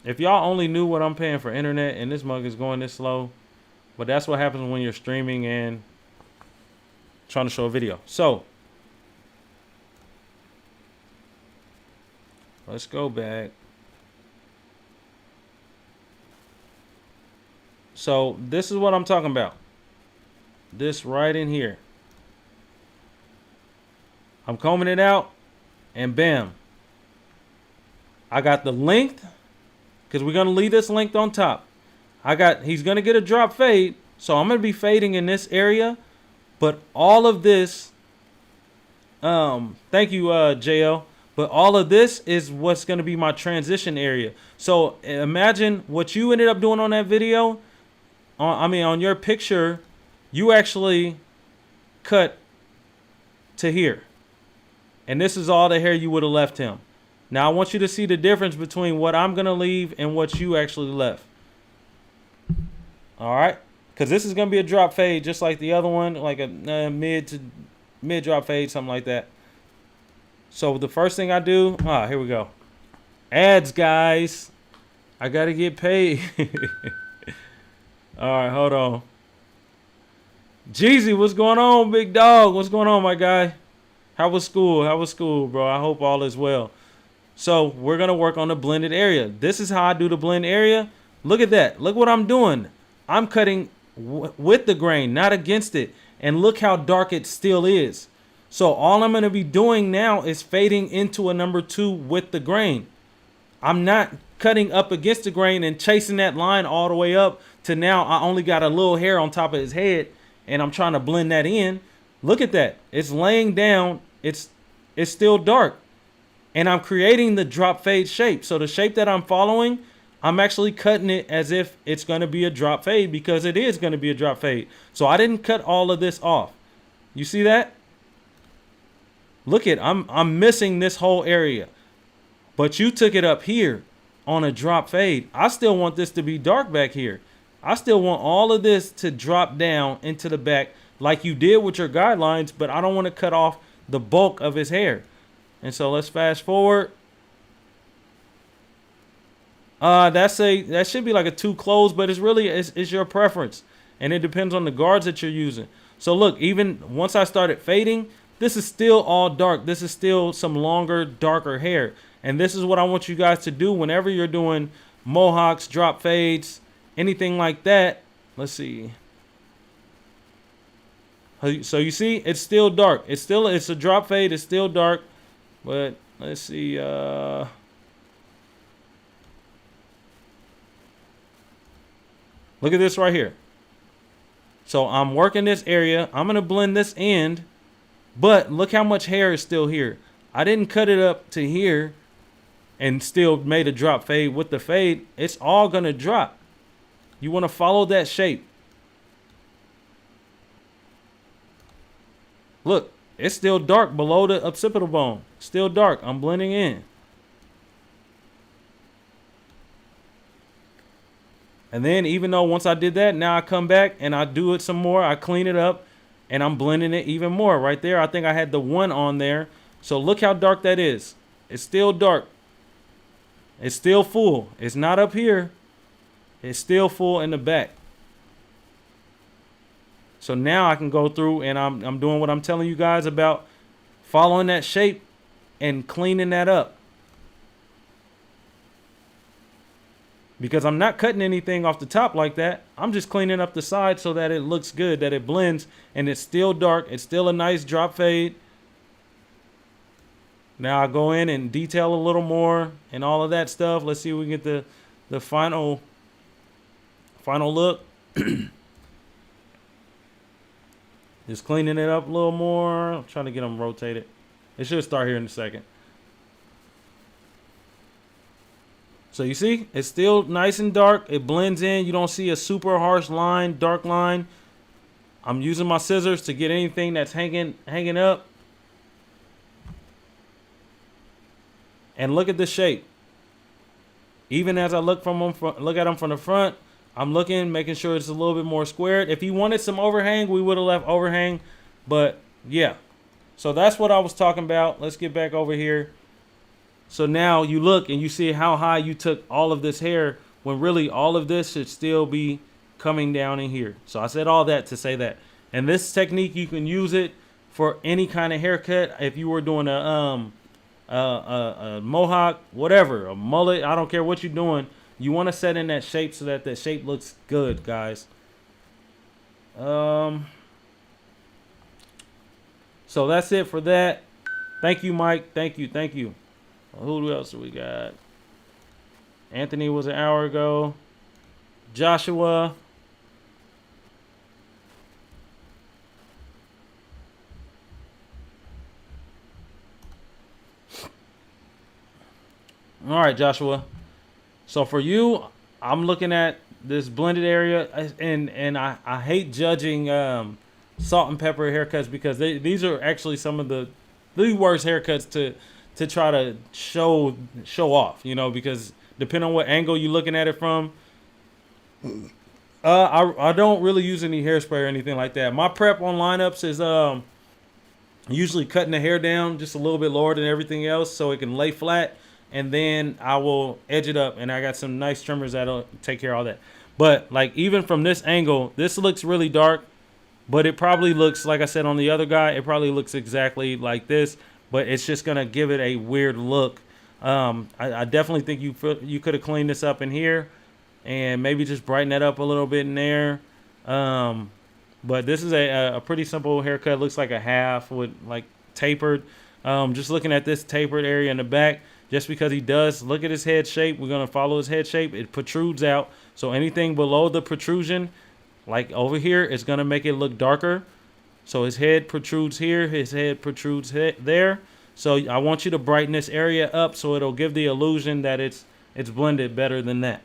[SPEAKER 1] If y'all only knew what I'm paying for internet and this mug is going this slow. But that's what happens when you're streaming and trying to show a video. So let's go back. So this is what I'm talking about. This right in here. I'm combing it out and bam. I got the length, because we're going to leave this length on top. He's going to get a drop fade. So I'm going to be fading in this area. But all of this, thank you, JL. But all of this is what's going to be my transition area. So imagine what you ended up doing on that video. On your picture, you actually cut to here. And this is all the hair you would have left him. Now I want you to see the difference between what I'm going to leave and what you actually left. All right. Because this is going to be a drop fade just like the other one, like a mid drop fade, something like that. So the first thing I do, here we go. Ads, guys. I got to get paid. All right, hold on. Jeezy, what's going on, big dog? What's going on, my guy? How was school? How was school, bro? I hope all is well. So we're going to work on the blended area. This is how I do the blend area. Look at that. Look what I'm doing. I'm cutting with the grain, not against it. And look how dark it still is. So all I'm going to be doing now is fading into a number 2 with the grain. I'm not cutting up against the grain and chasing that line all the way up to now I only got a little hair on top of his head and I'm trying to blend that in. Look at that. It's laying down. It's still dark. And I'm creating the drop fade shape. So the shape that I'm following, I'm actually cutting it as if it's going to be a drop fade, because it is going to be a drop fade. So I didn't cut all of this off. You see that? Look at, I'm missing this whole area. But you took it up here on a drop fade. I still want this to be dark back here. I still want all of this to drop down into the back like you did with your guidelines, but I don't want to cut off the bulk of his hair. And so let's fast forward. That should be like a 2 close, but it's your preference. And it depends on the guards that you're using. So look, even once I started fading, this is still all dark. This is still some longer, darker hair. And this is what I want you guys to do whenever you're doing mohawks, drop fades, anything like that. Let's see. So you see, it's still dark. It's a drop fade. It's still dark. But let's see. Look at this right here. So I'm working this area. I'm going to blend this end. But look how much hair is still here. I didn't cut it up to here and still made a drop fade. With the fade, it's all going to drop. You want to follow that shape. Look, it's still dark below the occipital bone. Still dark. I'm blending in. And then even though once I did that, now I come back and I do it some more. I clean it up and I'm blending it even more. Right there, I think I had the 1 on there. So look how dark that is. It's still dark. It's still full. It's not up here. It's still full in the back. So now I can go through and I'm doing what I'm telling you guys about, following that shape and cleaning that up. because I'm not cutting anything off the top like that. I'm just cleaning up the side so that it looks good, that it blends, and it's still dark. It's still a nice drop fade. Now I go in and detail a little more and all of that stuff. Let's see if we can get the final look. Just cleaning it up a little more. I'm trying to get them rotated. It should start here in a second. So you see, it's still nice and dark. It blends in. You don't see a super harsh line, dark line. I'm using my scissors to get anything that's hanging up. And look at the shape. Even as I look at them from the front, I'm looking, making sure it's a little bit more squared. If he wanted some overhang, we would have left overhang. But yeah, so that's what I was talking about. Let's get back over here. So now you look and you see how high you took all of this hair, when really all of this should still be coming down in here. So I said all that to say that. And this technique, you can use it for any kind of haircut. If you were doing a mohawk, whatever, a mullet, I don't care what you're doing. You want to set in that shape so that the shape looks good, guys. So that's it for that. Thank you, Mike. Thank you. Who else do we got? Anthony was an hour ago. Joshua. All right, Joshua. So for you, I'm looking at this blended area, and I hate judging salt and pepper haircuts, because these are actually some of the worst haircuts to try to show off, you know, because depending on what angle you're looking at it from. I don't really use any hairspray or anything like that. My prep on lineups is usually cutting the hair down just a little bit lower than everything else so it can lay flat, and then I will edge it up, and I got some nice trimmers that'll take care of all that. But like, even from this angle, this looks really dark, but it probably looks, like I said on the other guy, it probably looks exactly like this, but it's just gonna give it a weird look. I definitely think you could have cleaned this up in here and maybe just brighten that up a little bit in there. But this is a pretty simple haircut. Looks like a half with like tapered. Just looking at this tapered area in the back, just because he does, look at his head shape. We're going to follow his head shape. It protrudes out. So anything below the protrusion, like over here, is going to make it look darker. So his head protrudes here. His head protrudes there. So I want you to brighten this area up so it'll give the illusion that it's blended better than that.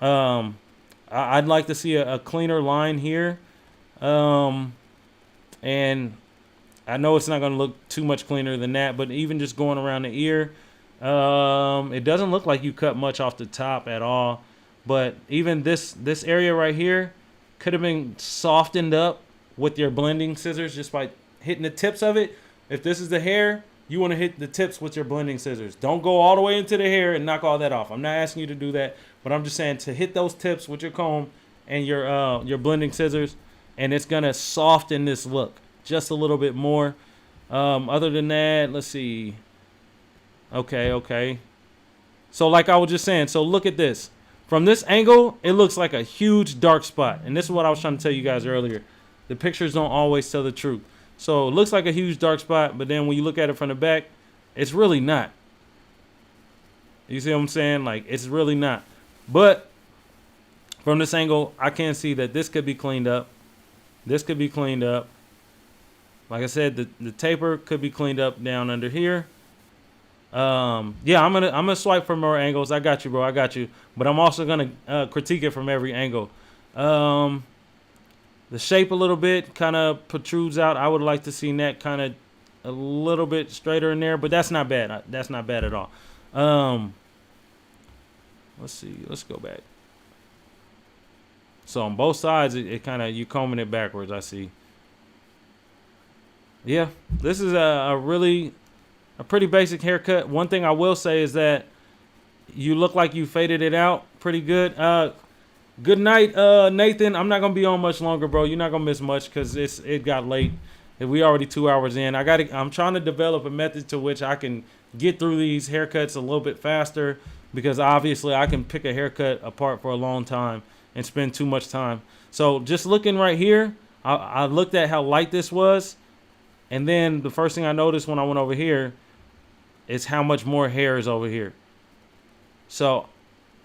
[SPEAKER 1] I'd like to see a cleaner line here. And I know it's not going to look too much cleaner than that, but even just going around the ear, it doesn't look like you cut much off the top at all. But even this area right here could have been softened up with your blending scissors just by hitting the tips of it. If this is the hair, you want to hit the tips with your blending scissors. Don't go all the way into the hair and knock all that off. I'm not asking you to do that, but I'm just saying to hit those tips with your comb and your blending scissors, and it's gonna soften this look just a little bit more. Other than that, let's see. Okay. So like I was just saying, so look at this. From this angle, it looks like a huge dark spot. And this is what I was trying to tell you guys earlier. The pictures don't always tell the truth. So it looks like a huge dark spot, but then when you look at it from the back, it's really not. You see what I'm saying? Like, it's really not. But from this angle, I can see that this could be cleaned up. This could be cleaned up. Like I said, the taper could be cleaned up down under here. Yeah, I'm gonna swipe for more angles. I got you, bro. I got you. But I'm also gonna critique it from every angle. The shape a little bit kind of protrudes out. I would like to see that kind of a little bit straighter in there, but that's not bad. That's not bad at all. Let's see. Let's go back. So on both sides, it kind of, you combing it backwards, I see. Yeah, this is a pretty basic haircut. One thing I will say is that you look like you faded it out pretty good. Good night, Nathan. I'm not gonna be on much longer, bro. You're not gonna miss much because it got late. We already 2 hours in. I'm trying to develop a method to which I can get through these haircuts a little bit faster. because obviously I can pick a haircut apart for a long time and spend too much time. So just looking right here, I looked at how light this was, and then the first thing I noticed when I went over here is how much more hair is over here. So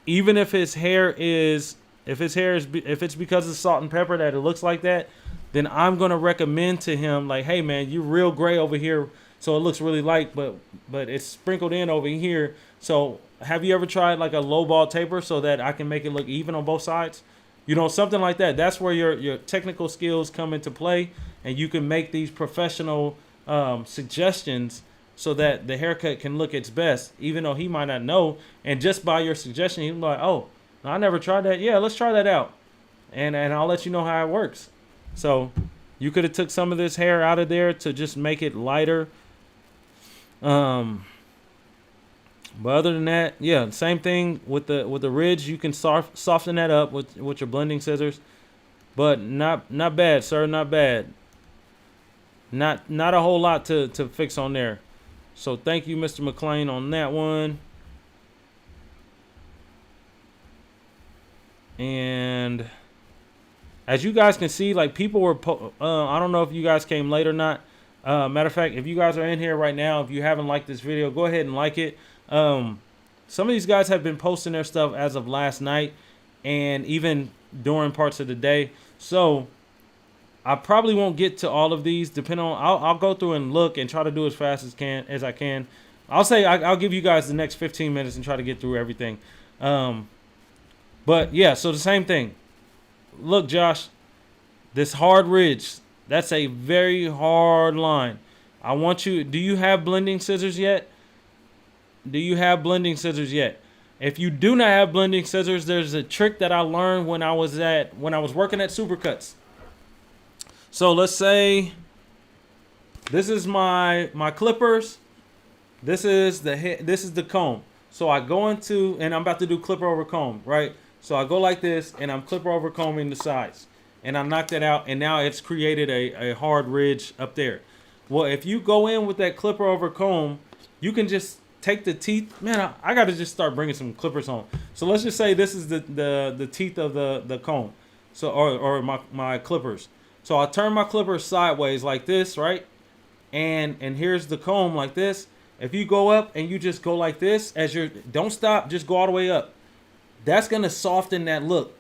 [SPEAKER 1] even if his hair is, if it's because of salt and pepper that it looks like that, then I'm gonna recommend to him like, hey man, you're real gray over here, so it looks really light, but it's sprinkled in over here. So have you ever tried like a low ball taper so that I can make it look even on both sides? You know, something like that. That's where your technical skills come into play, and you can make these professional suggestions so that the haircut can look its best, even though he might not know. And just by your suggestion, he'll be like, oh, I never tried that. Yeah, let's try that out. And I'll let you know how it works. So you could have took some of this hair out of there to just make it lighter. But other than that, yeah, same thing with the ridge. You can soften that up with your blending scissors. But not bad, sir, not bad. Not a whole lot to fix on there. So thank you, Mr. McLean, on that one. And as you guys can see, like people were, I don't know if you guys came late or not. Matter of fact, if you guys are in here right now, if you haven't liked this video, go ahead and like it. Some of these guys have been posting their stuff as of last night and even during parts of the day. So I probably won't get to all of these. Depending on, I'll go through and look and try to do as fast as I can. I'll say I'll give you guys the next 15 minutes and try to get through everything. But yeah, so the same thing. Look, Josh, this hard ridge, that's a very hard line. I want you, do you have blending scissors yet? Do you have blending scissors yet? If you do not have blending scissors, there's a trick that I learned when I was working at Supercuts. So let's say this is my clippers. This is the comb. So I go into, and I'm about to do clipper over comb, right? So I go like this, and I'm clipper over combing the sides, and I knocked that out, and now it's created a hard ridge up there. Well, if you go in with that clipper over comb, you can just take the teeth. Man, I got to just start bringing some clippers home. So let's just say this is the teeth of the comb, so or my clippers. So I turn my clippers sideways like this, right? And here's the comb like this. If you go up and you just go like this, don't stop, just go all the way up. That's gonna soften that look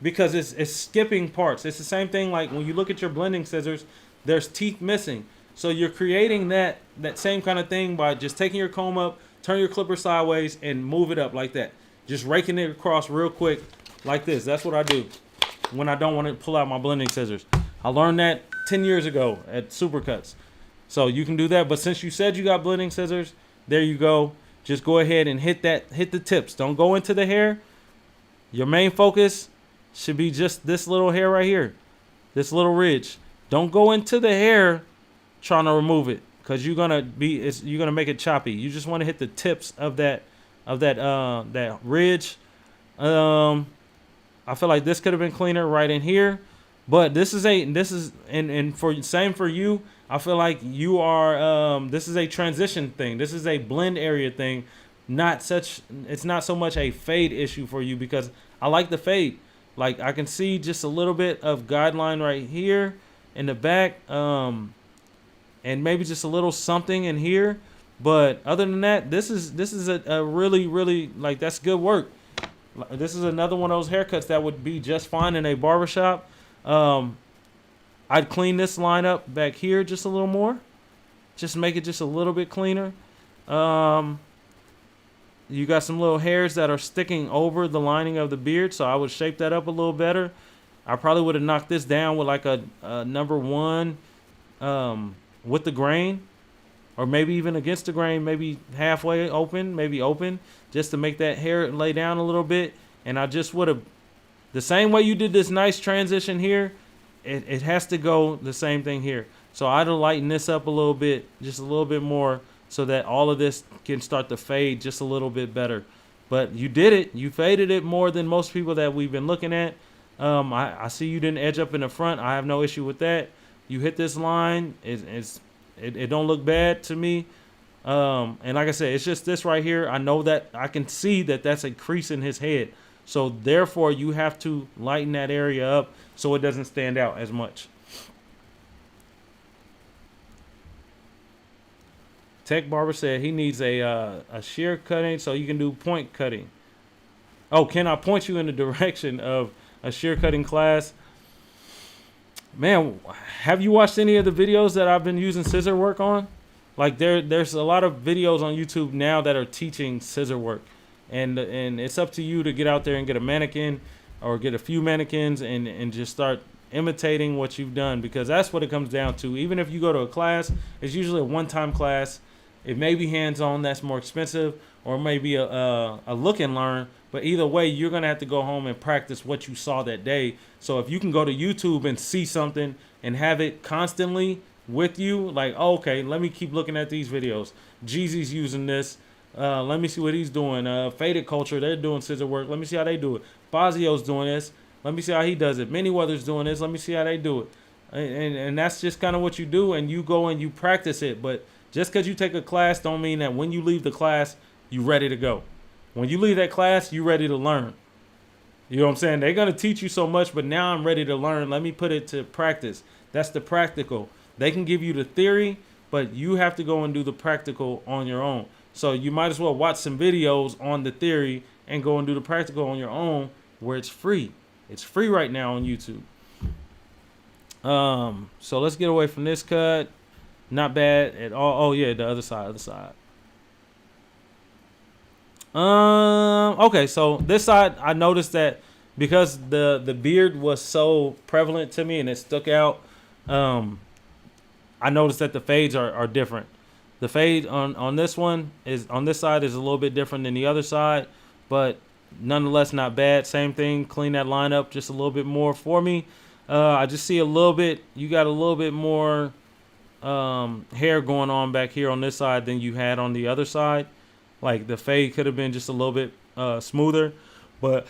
[SPEAKER 1] because it's skipping parts. It's the same thing like when you look at your blending scissors, there's teeth missing. So you're creating that same kind of thing by just taking your comb up, turn your clipper sideways, and move it up like that. Just raking it across real quick like this. That's what I do when I don't want to pull out my blending scissors. I learned that 10 years ago at Supercuts. So you can do that. But since you said you got blending scissors, there you go. Just go ahead and hit the tips. Don't go into the hair. Your main focus should be just this little hair right here. This little ridge. Don't go into the hair trying to remove it, because you're gonna make it choppy. You just want to hit the tips of that ridge. I feel like this could have been cleaner right in here. But this is same for you. I feel like you are this is a transition thing. This is a blend area thing. It's not so much a fade issue for you, because I like the fade. Like I can see just a little bit of guideline right here in the back, and maybe just a little something in here. But other than that, this is a really, really, like, that's good work. This is another one of those haircuts that would be just fine in a barbershop. I'd clean this line up back here just a little more. Just make it just a little bit cleaner. You got some little hairs that are sticking over the lining of the beard, so I would shape that up a little better. I probably would have knocked this down with like a number 1 with the grain, or maybe even against the grain, maybe halfway open, maybe open, just to make that hair lay down a little bit. And I just would have, the same way you did this nice transition here, it has to go the same thing here. So I'd lighten this up a little bit, just a little bit more, so that all of this can start to fade just a little bit better. But you did it. You faded it more than most people that we've been looking at. I see you didn't edge up in the front. I have no issue with that. You hit this line. It don't look bad to me. And like I said, it's just this right here. I know that I can see that that's a crease in his head. So therefore, you have to lighten that area up so it doesn't stand out as much. Tech Barber said he needs a shear cutting so you can do point cutting. Oh, can I point you in the direction of a shear cutting class? Man, have you watched any of the videos that I've been using scissor work on? Like there's a lot of videos on YouTube now that are teaching scissor work. And it's up to you to get out there and get a mannequin or get a few mannequins and just start imitating what you've done, because that's what it comes down to. Even if you go to a class, it's usually a one-time class. It may be hands-on, that's more expensive, or maybe a look and learn. But either way, you're going to have to go home and practice what you saw that day. So if you can go to YouTube and see something and have it constantly with you, like, oh, okay, let me keep looking at these videos. Jeezy's using this. Let me see what he's doing. Faded Culture, they're doing scissor work. Let me see how they do it. Fazio's doing this. Let me see how he does it. Manyweather's doing this. Let me see how they do it. And that's just kind of what you do, and you go and you practice it. But just because you take a class don't mean that when you leave the class, you're ready to go. When you leave that class, you're ready to learn. You know what I'm saying? They're going to teach you so much, but now I'm ready to learn. Let me put it to practice. That's the practical. They can give you the theory, but you have to go and do the practical on your own. So you might as well watch some videos on the theory and go and do the practical on your own, where it's free. It's free right now on YouTube. So let's get away from this cut. Not bad at all. Oh yeah, the other side. Okay, so this side, I noticed that because the beard was so prevalent to me and it stuck out, I noticed that the fades are different. The fade on this one on this side is a little bit different than the other side, but nonetheless not bad. Same thing, clean that line up just a little bit more for me. I just see a little bit, you got a little bit more hair going on back here on this side than you had on the other side. Like the fade could have been just a little bit smoother, but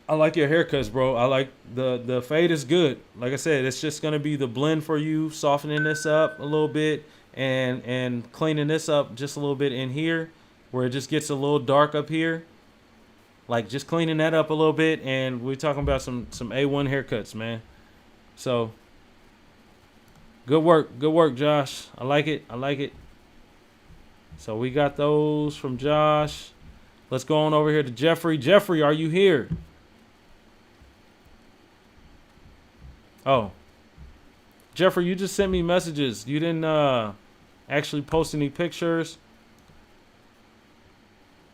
[SPEAKER 1] I like your haircuts, bro. I like the fade is good. Like I said, it's just gonna be the blend for you, softening this up a little bit and cleaning this up just a little bit in here where it just gets a little dark up here. Like just cleaning that up a little bit, and we're talking about some A1 haircuts, man. So good work, Josh. I like it. So we got those from Josh. Let's go on over here to Jeffrey. Jeffrey, are you here? Oh, Jeffrey, you just sent me messages. You didn't actually post any pictures.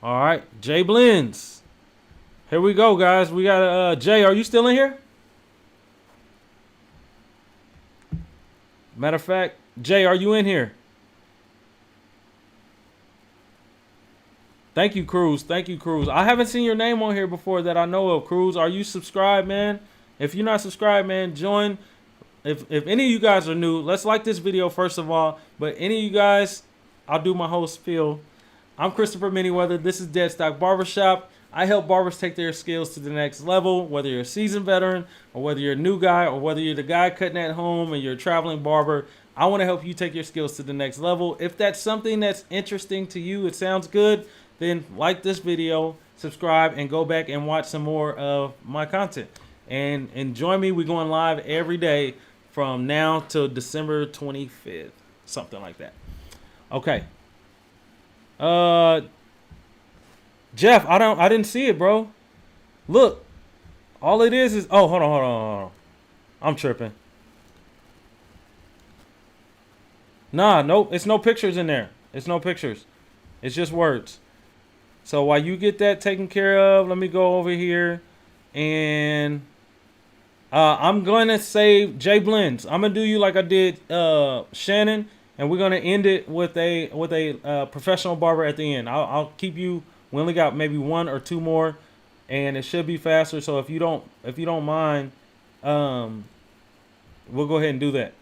[SPEAKER 1] All right, Jay Blens. Here we go, guys. We got Jay. Are you still in here? Matter of fact, Jay, are you in here? Thank you, Cruz. I haven't seen your name on here before that I know of, Cruz. Are you subscribed, man? If you're not subscribed, man, join. If any of you guys are new, let's like this video first of all. But any of you guys, I'll do my whole spiel. I'm Christopher Manyweather. This is Dead Stock Barbershop. I help barbers take their skills to the next level, whether you're a seasoned veteran or whether you're a new guy or whether you're the guy cutting at home and you're a traveling barber. I want to help you take your skills to the next level. If that's something that's interesting to you, it sounds good, then like this video, subscribe, and go back and watch some more of my content. And join me. We're going live every day from now till December 25th, something like that. Okay. Jeff, I didn't see it, bro. Look, all it is oh, hold on. I'm tripping. Nah, nope, it's no pictures in there. It's no pictures. It's just words. So while you get that taken care of, let me go over here and I'm going to save Jay Blens. I'm going to do you like I did Shannon, and we're going to end it with a professional barber at the end. I'll keep you. We only got maybe one or two more, and it should be faster. So if you don't mind, we'll go ahead and do that.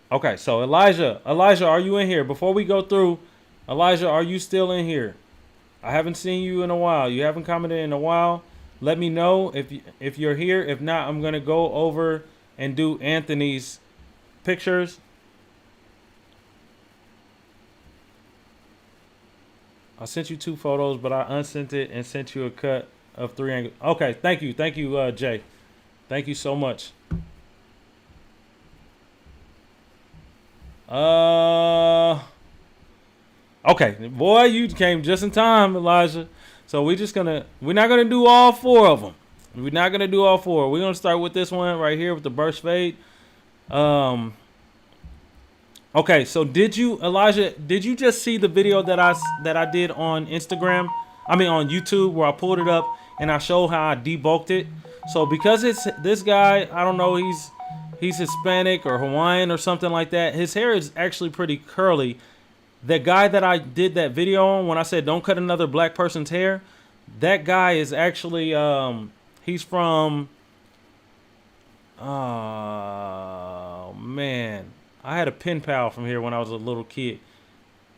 [SPEAKER 1] Okay, so Elijah, are you in here? Before we go through, Elijah, are you still in here? I haven't seen you in a while. You haven't commented in a while. Let me know if you're here. If not, I'm gonna go over and do Anthony's pictures. I sent you 2 photos, but I unsent it and sent you a cut of 3 angles. Okay, thank you, Jay. Thank you so much. Okay, boy, you came just in time, Elijah. So we're not gonna do all 4 of them. We're not gonna do all 4. We're gonna start with this one right here with the burst fade. Okay, so Elijah, did you just see the video that I did on Instagram? I mean on YouTube, where I pulled it up and I showed how I debulked it. So because it's this guy, I don't know, he's Hispanic or Hawaiian or something like that. His hair is actually pretty curly. The guy that I did that video on, when I said don't cut another black person's hair, that guy is actually he's from man, I had a pen pal from here when I was a little kid.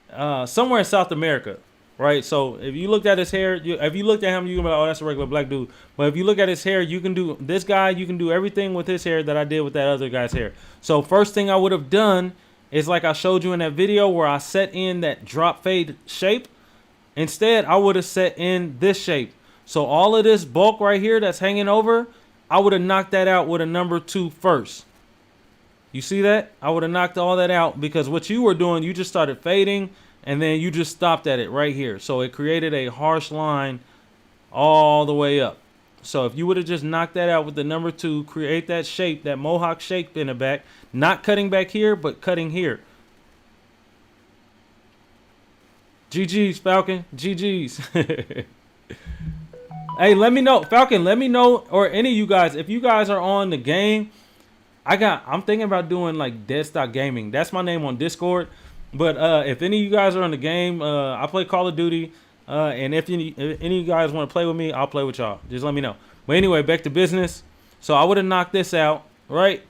[SPEAKER 1] Somewhere in South America, right? So if you looked at his hair, if you looked at him, you can be like, oh, that's a regular black dude. But if you look at his hair, you can do everything with his hair that I did with that other guy's hair. So first thing I would have done is like I showed you in that video where I set in that drop fade shape. Instead, I would have set in this shape. So all of this bulk right here that's hanging over, I would have knocked that out with a number 2 first. You see that? I would have knocked all that out because what you were doing, you just started fading and then you just stopped at it right here. So it created a harsh line all the way up. So if you would have just knocked that out with the number 2, create that shape, that mohawk shape in the back, not cutting back here, but cutting here. GG's, Falcon. GG's. Hey, let me know, Falcon, let me know, or any of you guys, if you guys are on the game. I'm thinking about doing like Dead Stock Gaming. That's my name on Discord. But if any of you guys are on the game, I play Call of Duty. And if any of you guys want to play with me, I'll play with y'all. Just let me know. But anyway, back to business. So I would have knocked this out, right?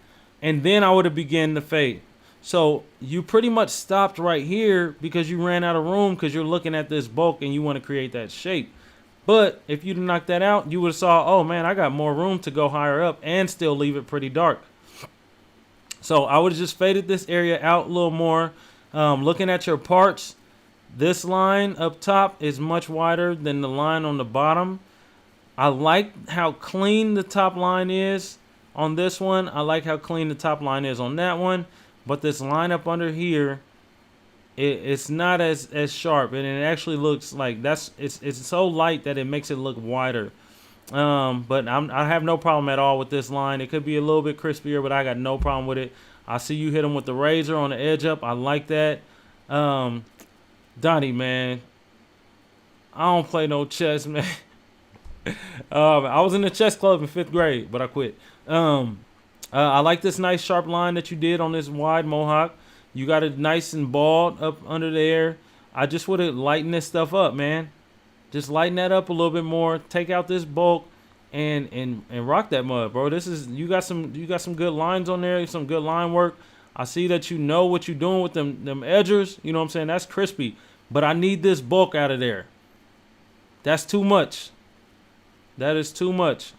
[SPEAKER 1] And then I would have begun to fade. So you pretty much stopped right here because you ran out of room because you're looking at this bulk and you want to create that shape. But if you'd knocked that out, you would have saw, oh man, I got more room to go higher up and still leave it pretty dark. So I would have just faded this area out a little more. Looking at your parts, this line up top is much wider than the line on the bottom. I like how clean the top line is on this one. I like how clean the top line is on that one. But this line up under here, it's not as sharp. And it actually looks like it's so light that it makes it look wider. But I have no problem at all with this line. It could be a little bit crispier, but I got no problem with it. I see you hit him with the razor on the edge up. I like that. Donnie, man, I don't play no chess, man. I was in the chess club in 5th grade, but I quit. I like this nice sharp line that you did on this wide mohawk. You got it nice and bald up under there. I just would have lightened this stuff up, man. Just lighten that up a little bit more. Take out this bulk and rock that mud, bro. You got some good lines on there, some good line work. I see that you know what you're doing with them edgers. You know what I'm saying? That's crispy. But I need this bulk out of there. That's too much. That is too much.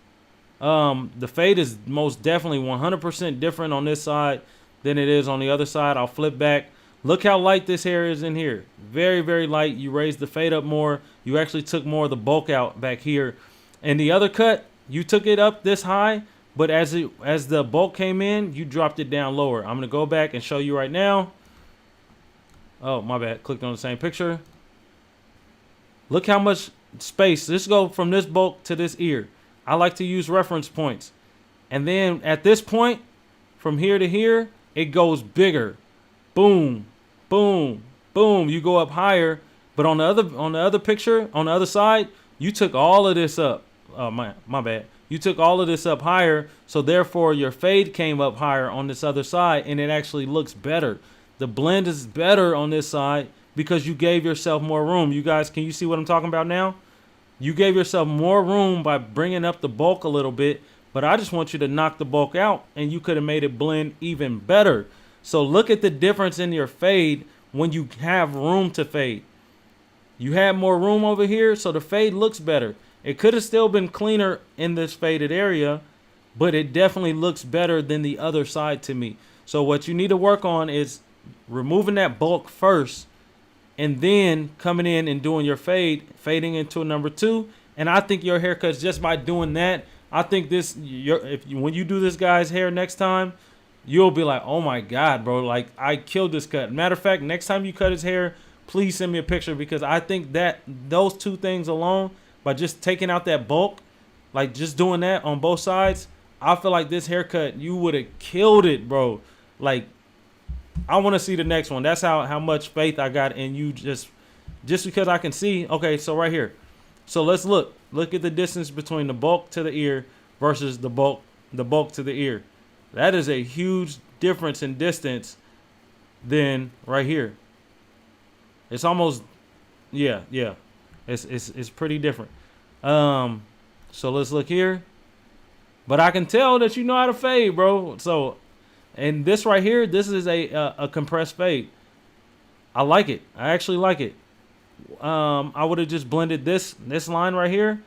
[SPEAKER 1] The fade is most definitely 100% different on this side than it is on the other side. I'll flip back. Look how light this hair is in here. Very, very light. You raised the fade up more. You actually took more of the bulk out back here. And the other cut, you took it up this high, but as the bulk came in, you dropped it down lower. I'm going to go back and show you right now. Oh, my bad. Clicked on the same picture. Look how much space. Let's go from this bulk to this ear. I like to use reference points. And then at this point, from here to here, it goes bigger. Boom, boom, boom. You go up higher. But on the other picture, on the other side, you took all of this up. Oh, my bad. You took all of this up higher. So therefore, your fade came up higher on this other side. And it actually looks better. The blend is better on this side because you gave yourself more room. You guys, can you see what I'm talking about now? You gave yourself more room by bringing up the bulk a little bit. But I just want you to knock the bulk out. And you could have made it blend even better. So look at the difference in your fade when you have room to fade. You had more room over here, so the fade looks better. It could have still been cleaner in this faded area, but it definitely looks better than the other side to me. So what you need to work on is removing that bulk first and then coming in and doing your fading into a number 2. And I think your haircuts, just by doing that, I think when you do this guy's hair next time, you'll be like, oh my God, bro, like I killed this cut. Matter of fact, next time you cut his hair, please send me a picture, because I think that those 2 things alone, by just taking out that bulk, like just doing that on both sides, I feel like this haircut, you would have killed it, bro. Like, I want to see the next one. That's how much faith I got in you, just because I can see. Okay, so right here. So let's look at the distance between the bulk to the ear versus the bulk to the ear. That is a huge difference in distance than right here. It's almost, yeah. It's pretty different. So let's look here. But I can tell that you know how to fade, bro. So, and this right here, this is a compressed fade. I like it. I actually like it. I would have just blended this line right here,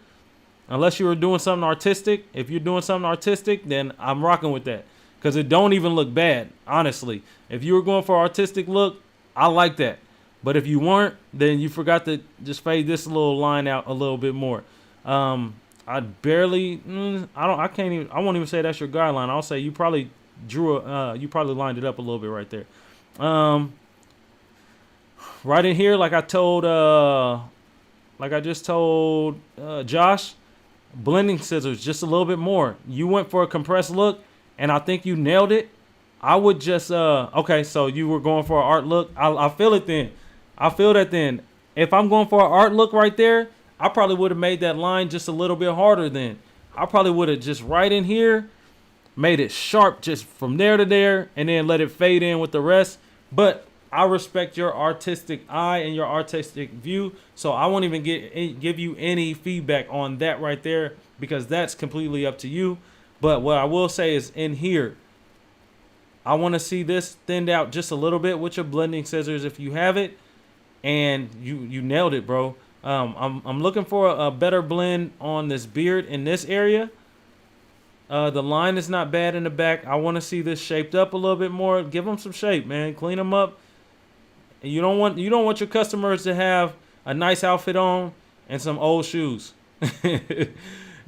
[SPEAKER 1] unless you were doing something artistic. If you're doing something artistic, then I'm rocking with that, because it don't even look bad, honestly. If you were going for an artistic look, I like that. But if you weren't, then you forgot to just fade this little line out a little bit more. I barely, I won't even say that's your guideline. I'll say you probably you probably lined it up a little bit right there. Right in here, like I just told Josh, blending scissors just a little bit more. You went for a compressed look, and I think you nailed it. I would just, okay, so you were going for an art look. I feel it then. I feel that then. If I'm going for an art look right there, I probably would have made that line just a little bit harder then. I probably would have just right in here, made it sharp just from there to there, and then let it fade in with the rest. But I respect your artistic eye and your artistic view, so I won't even give you any feedback on that right there, because that's completely up to you. But what I will say is, in here, I want to see this thinned out just a little bit with your blending scissors if you have it, and you nailed it, bro. I'm looking for a better blend on this beard in this area. The line is not bad in the back. I want to see this shaped up a little bit more. Give them some shape, man. Clean them up. And you don't want your customers to have a nice outfit on and some old shoes and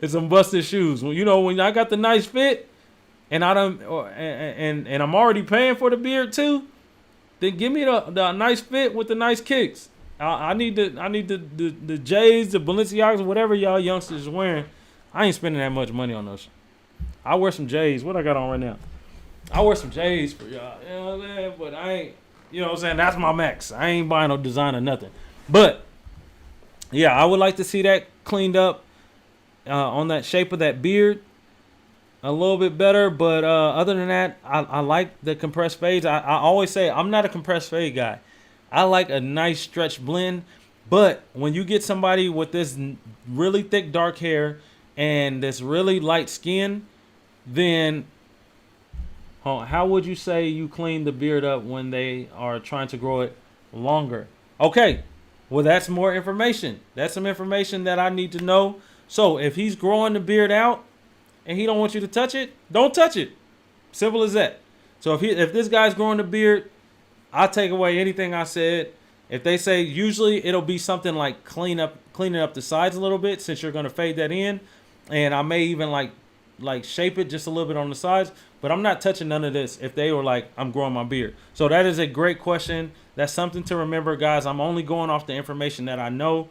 [SPEAKER 1] some busted shoes. Well, when I got the nice fit and and I'm already paying for the beard too, then give me the nice fit with the nice kicks. I need the J's, the Balenciagas, whatever y'all youngsters are wearing. I ain't spending that much money on those. I wear some J's. What I got on right now? I wear some J's for y'all. You know what I'm saying? But I ain't, you know what I'm saying? That's my max. I ain't buying no design or nothing. But yeah, I would like to see that cleaned up on that shape of that beard a little bit better. But other than that, I like the compressed fades. I always say I'm not a compressed fade guy. I like a nice stretch blend. But when you get somebody with this really thick dark hair and this really light skin, then how would you say you clean the beard up when they are trying to grow it longer? Okay, well, that's more information. That's some information that I need to know. So if he's growing the beard out and he don't want you to touch it, don't touch it. Simple as that. So if this guy's growing the beard, I'll take away anything I said. If they say, usually it'll be something like cleaning up the sides a little bit, since you're going to fade that in. And I may even like shape it just a little bit on the sides, but I'm not touching none of this if they were like, I'm growing my beard. So that is a great question. That's something to remember, guys. I'm only going off the information that I know.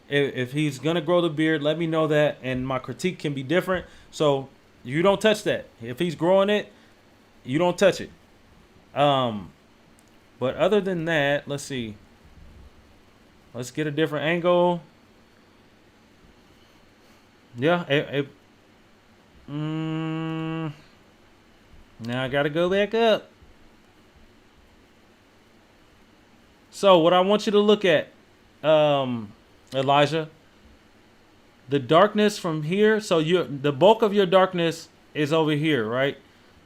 [SPEAKER 1] If he's going to grow the beard, let me know that, and my critique can be different. So you don't touch that. If he's growing it, you don't touch it. But other than that, let's see. Let's get a different angle. Yeah. Now I got to go back up. So what I want you to look at, Elijah, the darkness from here. So the bulk of your darkness is over here, right?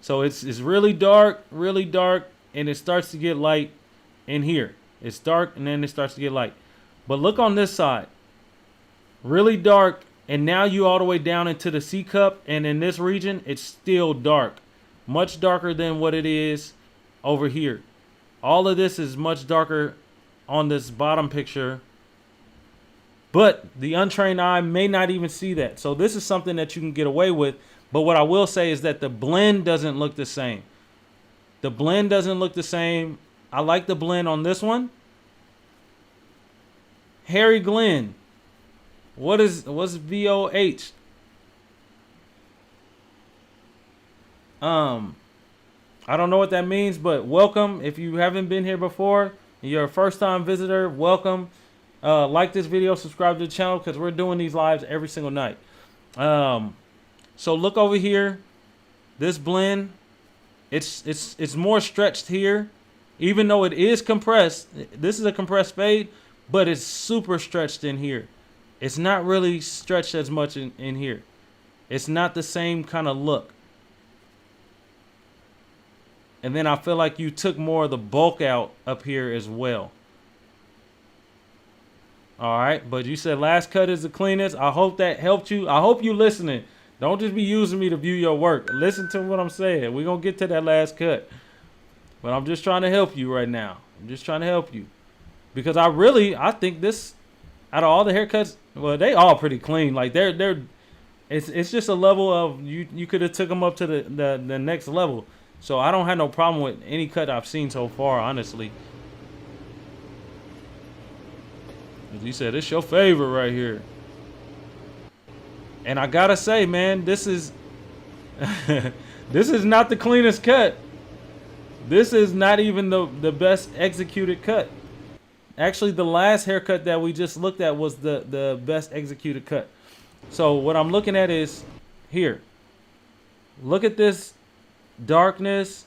[SPEAKER 1] So it's really dark, and it starts to get light in here. It's dark, and then it starts to get light. But look on this side. Really dark, and now you all the way down into the C cup, and in this region, it's still dark. Much darker than what it is over here. All of this is much darker on this bottom picture, but the untrained eye may not even see that. So this is something that you can get away with. But what I will say is that the blend doesn't look the same. The blend doesn't look the same. I like the blend on this one. Harry Glenn. What's VOH? I don't know what that means, but welcome. If you haven't been here before, you're a first time visitor, welcome. Like this video, subscribe to the channel, because we're doing these lives every single night. So look over here. This blend, it's more stretched here. Even though it is compressed, this is a compressed fade, but it's super stretched in here. It's not really stretched as much in here. It's not the same kind of look. And then I feel like you took more of the bulk out up here as well. All right, but you said last cut is the cleanest. I hope that helped you. I hope you listening. Don't just be using me to view your work. Listen to what I'm saying. We're going to get to that last cut. But I'm just trying to help you right now. I'm just trying to help you. Because I think this, out of all the haircuts, well, they all pretty clean. Like it's just a level of, you could have took them up to the next level. So I don't have no problem with any cut I've seen so far, honestly. As you said, it's your favorite right here. And I gotta say, man, this is this is not the cleanest cut. This is not even the best executed cut. Actually, the last haircut that we just looked at was the best executed cut. So what I'm looking at is here. Look at this darkness.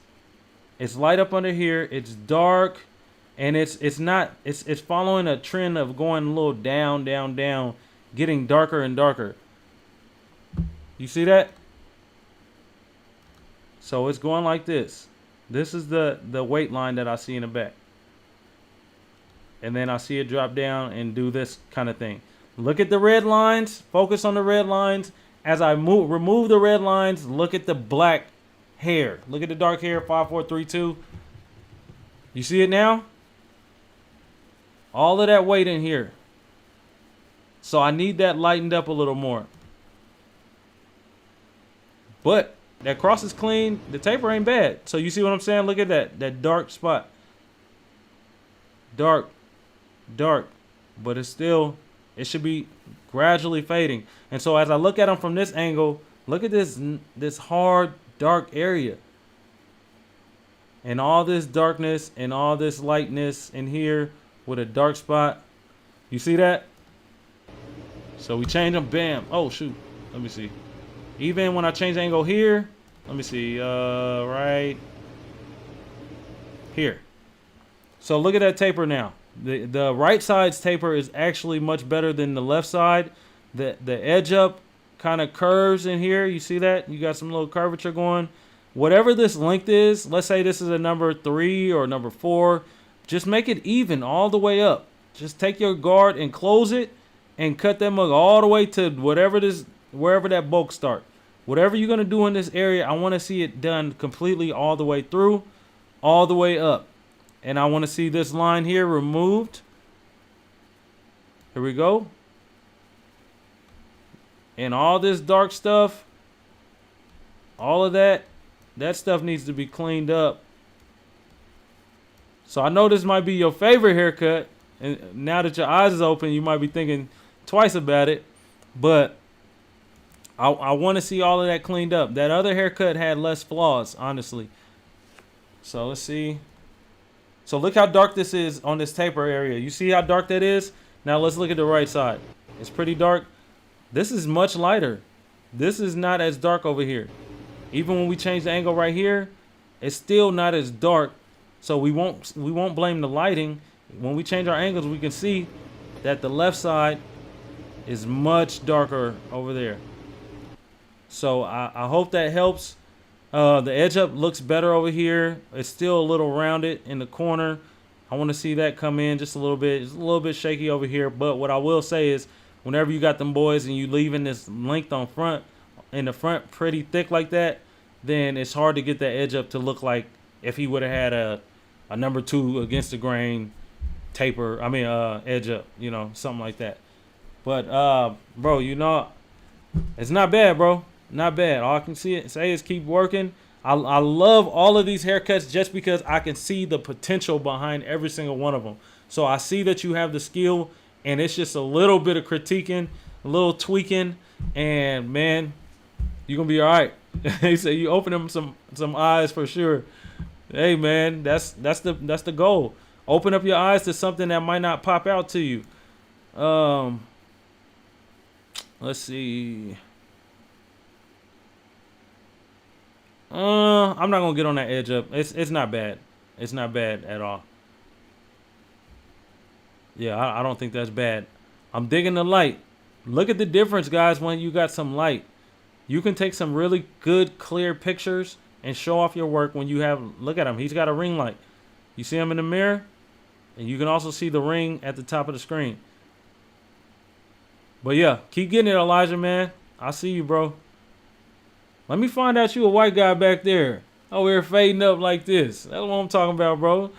[SPEAKER 1] It's light up under here. It's dark, and it's following a trend of going a little down, down, down, getting darker and darker. You see that? So it's going like this. This is the weight line that I see in the back. And then I see it drop down and do this kind of thing. Look at the red lines. Focus on the red lines. As I remove the red lines, look at the black hair. Look at the dark hair, 5, 4, 3, 2. You see it now? All of that weight in here. So I need that lightened up a little more. But that cross is clean. The taper ain't bad. So you see what I'm saying? Look at that dark spot. Dark, dark. But it's still, it should be gradually fading. And so as I look at them from this angle, look at this hard, dark area. And all this darkness and all this lightness in here with a dark spot. You see that? So we change them, bam. Oh, shoot. Let me see. Even when I change angle here, let me see, right here. So look at that taper now. The right side's taper is actually much better than the left side. The edge up kind of curves in here. You see that? You got some little curvature going. Whatever this length is, let's say this is a number 3 or number 4, just make it even all the way up. Just take your guard and close it and cut that mug all the way to wherever that bulk start. Whatever you're going to do in this area, I want to see it done completely all the way through, all the way up. And I want to see this line here removed. Here we go. And all this dark stuff, all of that stuff needs to be cleaned up. So I know this might be your favorite haircut. And now that your eyes is open, you might be thinking twice about it. But I want to see all of that cleaned up. That other haircut had less flaws, honestly. So let's see. So look how dark this is on this taper area. You see how dark that is? Now let's look at the right side. It's pretty dark. This is much lighter. This is not as dark over here. Even when we change the angle right here, it's still not as dark. So we won't blame the lighting. When we change our angles, we can see that the left side is much darker over there. So I hope that helps. The edge up looks better over here. It's still a little rounded in the corner. I want to see that come in just a little bit. It's a little bit shaky over here. But what I will say is, whenever you got them boys and you leaving this length in the front pretty thick like that, then it's hard to get that edge up to look like if he would have had a number 2 against the grain taper. I mean, edge up. You know, something like that. But bro, you know, it's not bad, bro. Not bad. All I can say is keep working. I love all of these haircuts just because I can see the potential behind every single one of them. So I see that you have the skill, and it's just a little bit of critiquing, a little tweaking, and man, you're gonna be all right. He said you open them some eyes for sure. Hey man, that's the goal. Open up your eyes to something that might not pop out to you. Let's see. I'm not gonna get on that edge up. It's not bad. It's not bad at all. Yeah, I don't think that's bad. I'm digging the light. Look at the difference, guys, when you got some light. You can take some really good, clear pictures and show off your work when you have, look at him. He's got a ring light. You see him in the mirror? And you can also see the ring at the top of the screen. But yeah, keep getting it, Elijah, man. I see you, bro. Let me find out you a white guy back there. Over here fading up like this. That's what I'm talking about, bro.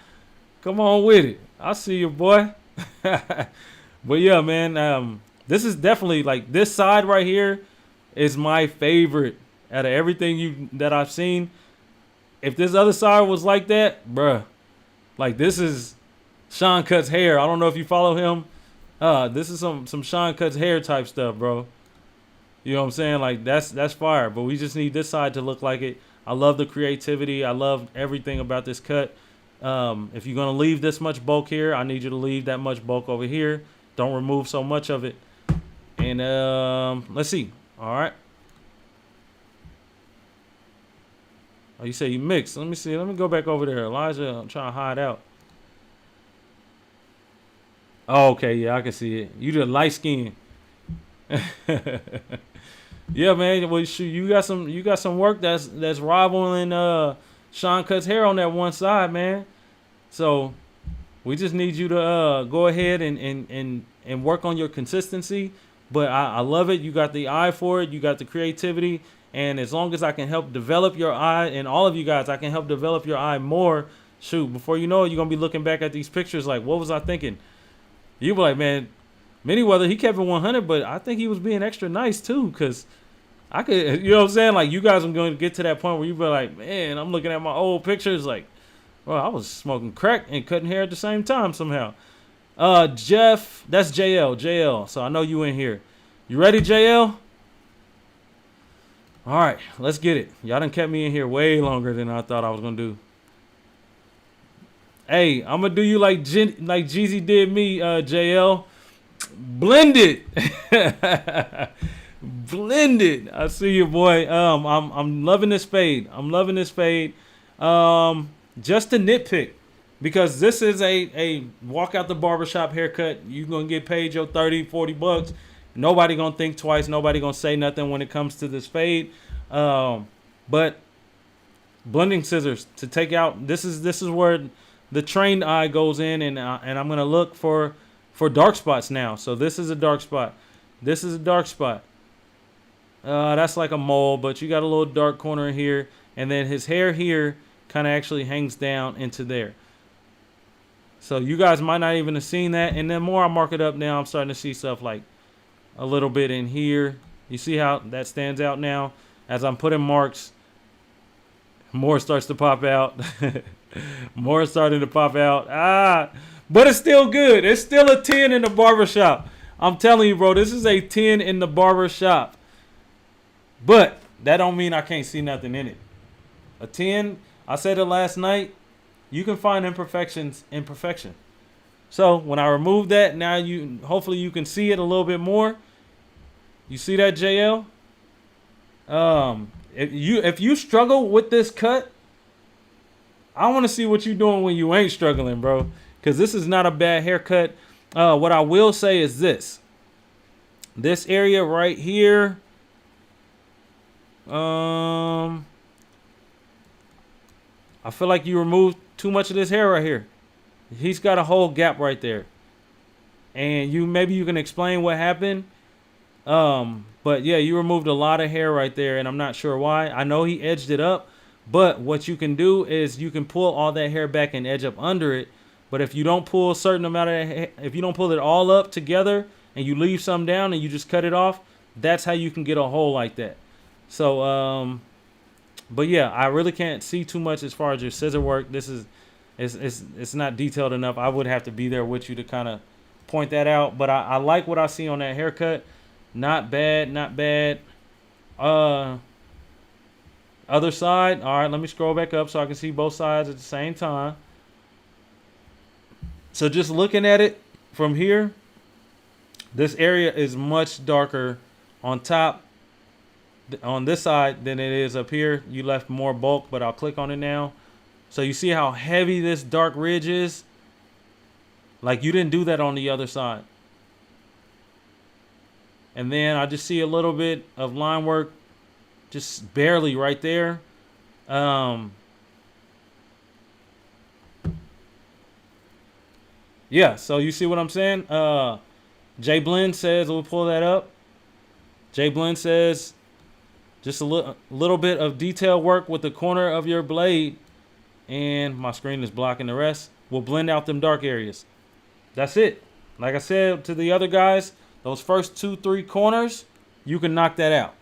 [SPEAKER 1] Come on with it. I see you, boy. But yeah, man, this is definitely like this side right here is my favorite out of everything that I've seen. If this other side was like that, bruh, like this is Sean Cuts hair. I don't know if you follow him. This is some Sean Cuts hair type stuff, bro. You know what I'm saying? Like that's fire. But we just need this side to look like it. I love the creativity. I love everything about this cut. If you're gonna leave this much bulk here, I need you to leave that much bulk over here. Don't remove so much of it. And let's see. All right. Oh, you say you mixed. Let me see. Let me go back over there. Elijah, I'm trying to hide out. Oh, okay. Yeah, I can see it. You just light skin. Yeah, man. Well, shoot, you got some work that's rivaling Sean Cuts hair on that one side, man. So we just need you to go ahead and work on your consistency. But I love it. You got the eye for it. You got the creativity. And as long as I can help develop your eye, and all of you guys, I can help develop your eye more. Shoot, before you know it, you're going to be looking back at these pictures like, what was I thinking? You be like, man, Manyweather, he kept it 100, but I think he was being extra nice too, because I could, you know what I'm saying? Like, you guys are going to get to that point where you be like, man, I'm looking at my old pictures like, well, I was smoking crack and cutting hair at the same time somehow. Jeff, that's JL. So I know you in here. You ready, JL? All right, let's get it. Y'all done kept me in here way longer than I thought I was going to do. Hey, I'm going to do you like Jeezy did me, JL. Blended. Blended. I see you, boy. I'm loving this fade. Just to nitpick, because this is a walk out the barbershop haircut. You're going to get paid your 30, 40 bucks. Nobody going to think twice. Nobody going to say nothing when it comes to this fade. But blending scissors to take out, this is where the trained eye goes in, and I'm going to look for dark spots now. So this is a dark spot. This is a dark spot. That's like a mole, but you got a little dark corner here. And then his hair here kind of actually hangs down into there. So you guys might not even have seen that. And the more I mark it up now, I'm starting to see stuff like a little bit in here. You see how that stands out now? As I'm putting marks, more starts to pop out. More starting to pop out. But it's still good. It's still a 10 in the barbershop. I'm telling you, bro, this is a 10 in the barbershop. But that don't mean I can't see nothing in it. A 10, I said it last night, you can find imperfections in perfection. So when I remove that, now hopefully you can see it a little bit more. You see that, JL? If you struggle with this cut, I want to see what you're doing when you ain't struggling, bro. Because this is not a bad haircut. What I will say is this area right here. I feel like you removed too much of this hair right here. He's got a whole gap right there. And maybe you can explain what happened. But yeah, you removed a lot of hair right there, and I'm not sure why. I know he edged it up, but what you can do is you can pull all that hair back and edge up under it. But if you don't pull a certain amount of, if you don't pull it all up together and you leave some down and you just cut it off, that's how you can get a hole like that. So, but yeah, I really can't see too much as far as your scissor work. This is, it's not detailed enough. I would have to be there with you to kind of point that out. But I like what I see on that haircut. Not bad, not bad. Other side. All right, let me scroll back up so I can see both sides at the same time. So just looking at it from here, this area is much darker on top on this side than it is up here. You left more bulk, but I'll click on it now. So you see how heavy this dark ridge is? Like you didn't do that on the other side. And then I just see a little bit of line work, just barely right there. Yeah, so you see what I'm saying? Jay Blens says, we'll pull that up. Jay Blens says, just a little bit of detail work with the corner of your blade, and my screen is blocking the rest, will blend out them dark areas. That's it. Like I said to the other guys, those first 2-3 corners, you can knock that out.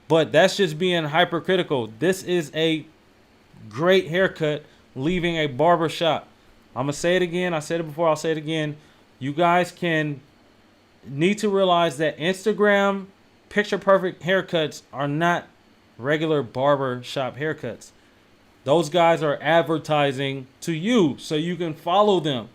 [SPEAKER 1] But that's just being hypercritical. This is a great haircut, leaving a barber shop. I'm going to say it again. I said it before. I'll say it again. You guys need to realize that Instagram picture perfect haircuts are not regular barber shop haircuts. Those guys are advertising to you so you can follow them.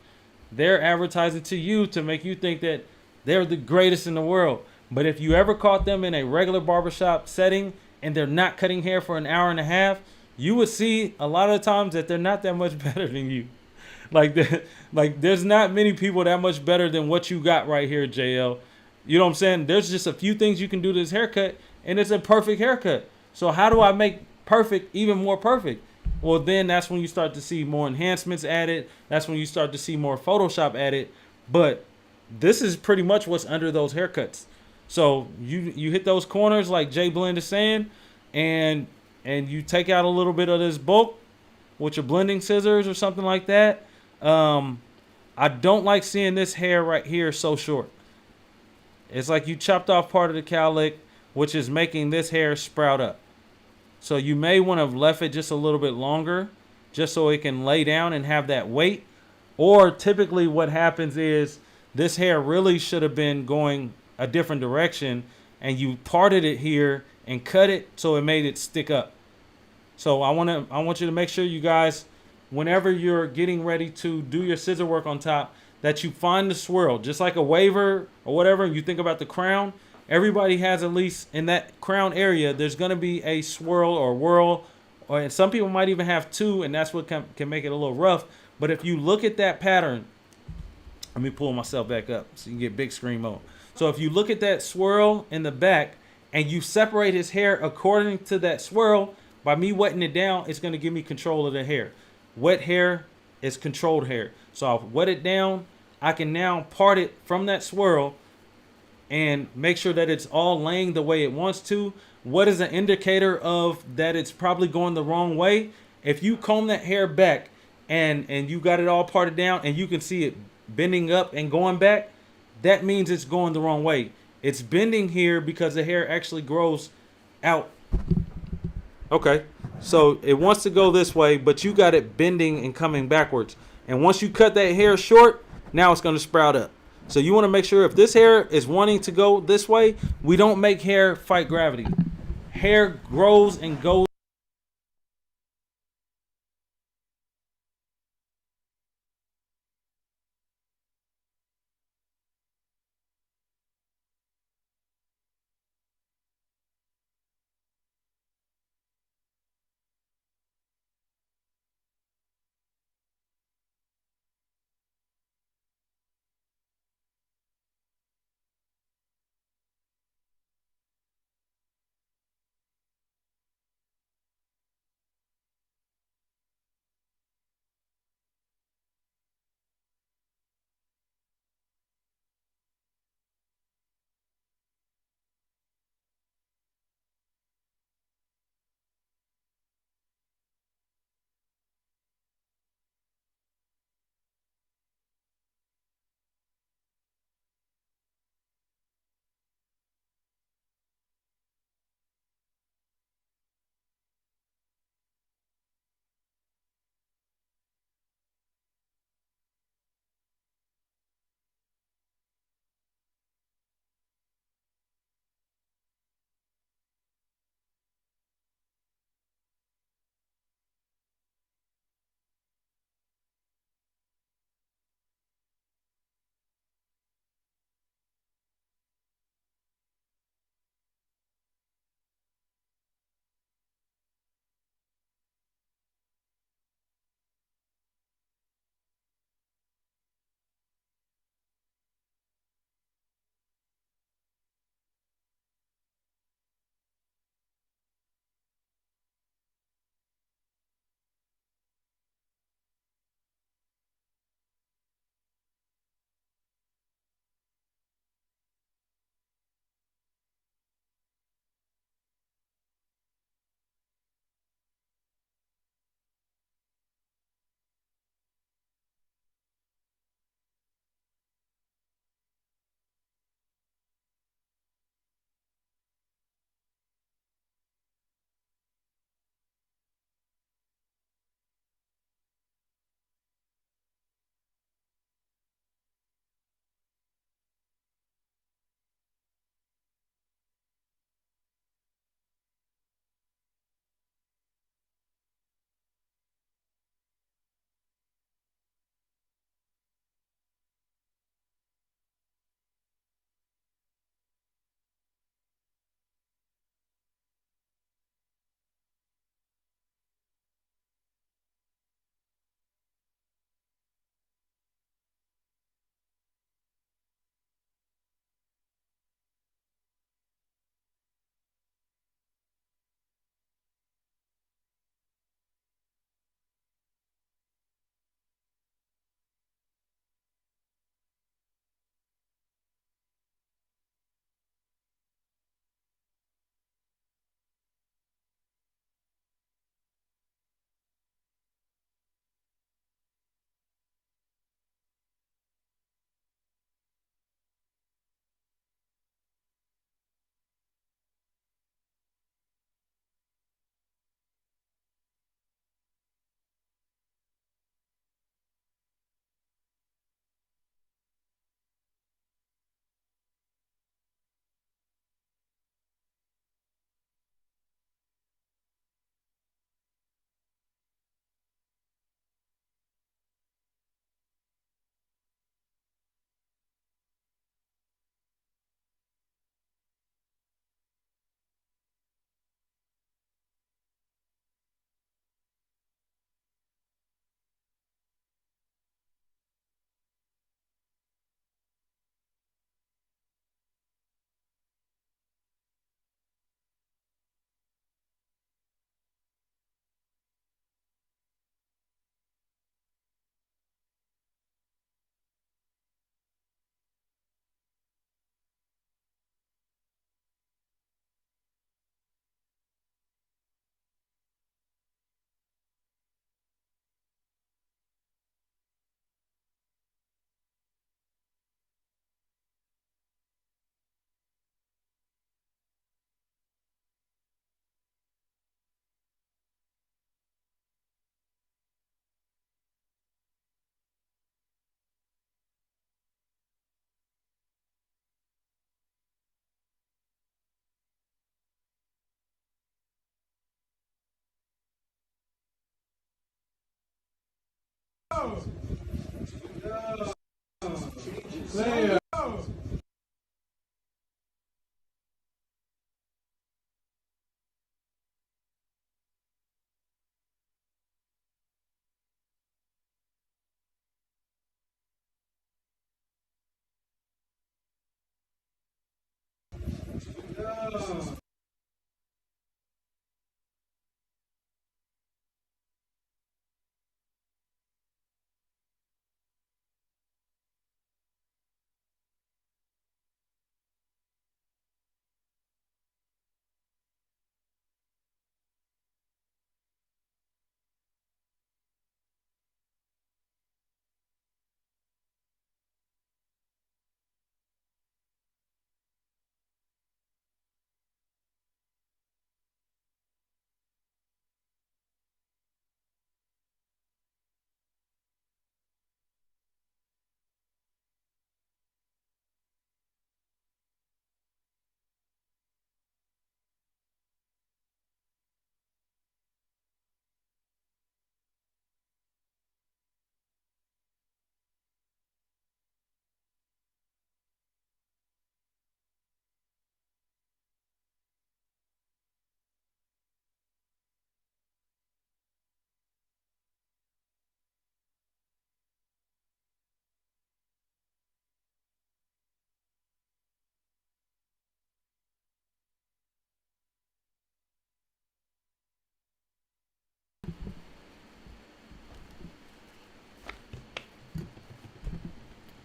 [SPEAKER 1] They're advertising to you to make you think that they're the greatest in the world. But if you ever caught them in a regular barbershop setting and they're not cutting hair for an hour and a half, you would see a lot of times that they're not that much better than you. Like there's not many people that much better than what you got right here, JL. You know what I'm saying? There's just a few things you can do to this haircut, and it's a perfect haircut. So how do I make perfect even more perfect? Well, then that's when you start to see more enhancements added. That's when you start to see more Photoshop added. But this is pretty much what's under those haircuts. So you hit those corners like Jay Blend is saying, and you take out a little bit of this bulk with your blending scissors or something like that. I don't like seeing this hair right here so short. It's like you chopped off part of the cowlick, which is making this hair sprout up. So you may want to have left it just a little bit longer, just so it can lay down and have that weight. Or typically what happens is this hair really should have been going a different direction, and you parted it here and cut it so it made it stick up. So I want you to make sure you guys, whenever you're getting ready to do your scissor work on top, that you find the swirl, just like a waver or whatever. And you think about the crown. Everybody has, at least in that crown area, there's going to be a swirl or whirl, and some people might even have two, and that's what can make it a little rough. But if you look at that pattern, let me pull myself back up so you can get big screen mode. So if you look at that swirl in the back and you separate his hair according to that swirl, by me wetting it down, it's going to give me control of the hair. Wet hair is controlled hair. So I'll wet it down. I can now part it from that swirl and make sure that it's all laying the way it wants to. What is an indicator of that it's probably going the wrong way? If you comb that hair back and you got it all parted down and you can see it bending up and going back, that means it's going the wrong way. It's bending here because the hair actually grows out. Okay, so it wants to go this way, but you got it bending and coming backwards. And once you cut that hair short, now it's going to sprout up. So you want to make sure if this hair is wanting to go this way, we don't make hair fight gravity. Hair grows and goes.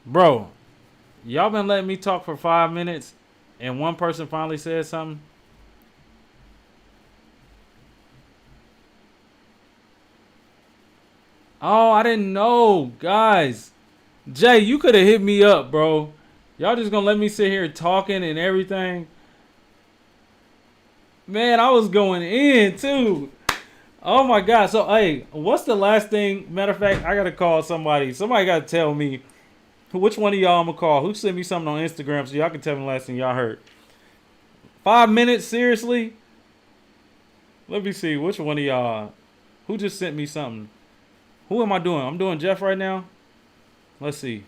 [SPEAKER 1] Bro, y'all been letting me talk for 5 minutes, and one person finally said something. Oh, I didn't know, guys. Jay, you could have hit me up, bro. Y'all just gonna let me sit here talking and everything. Man, I was going in too. Oh my god. So hey, what's the last thing? Matter of fact, I gotta call somebody. Somebody gotta tell me which one of y'all I'm gonna call. Who sent me something on Instagram so y'all can tell me the last thing y'all heard. 5 minutes, seriously? Let me see. Which one of y'all? Who just sent me something? Who am I doing? I'm doing Jeff right now. Let's see.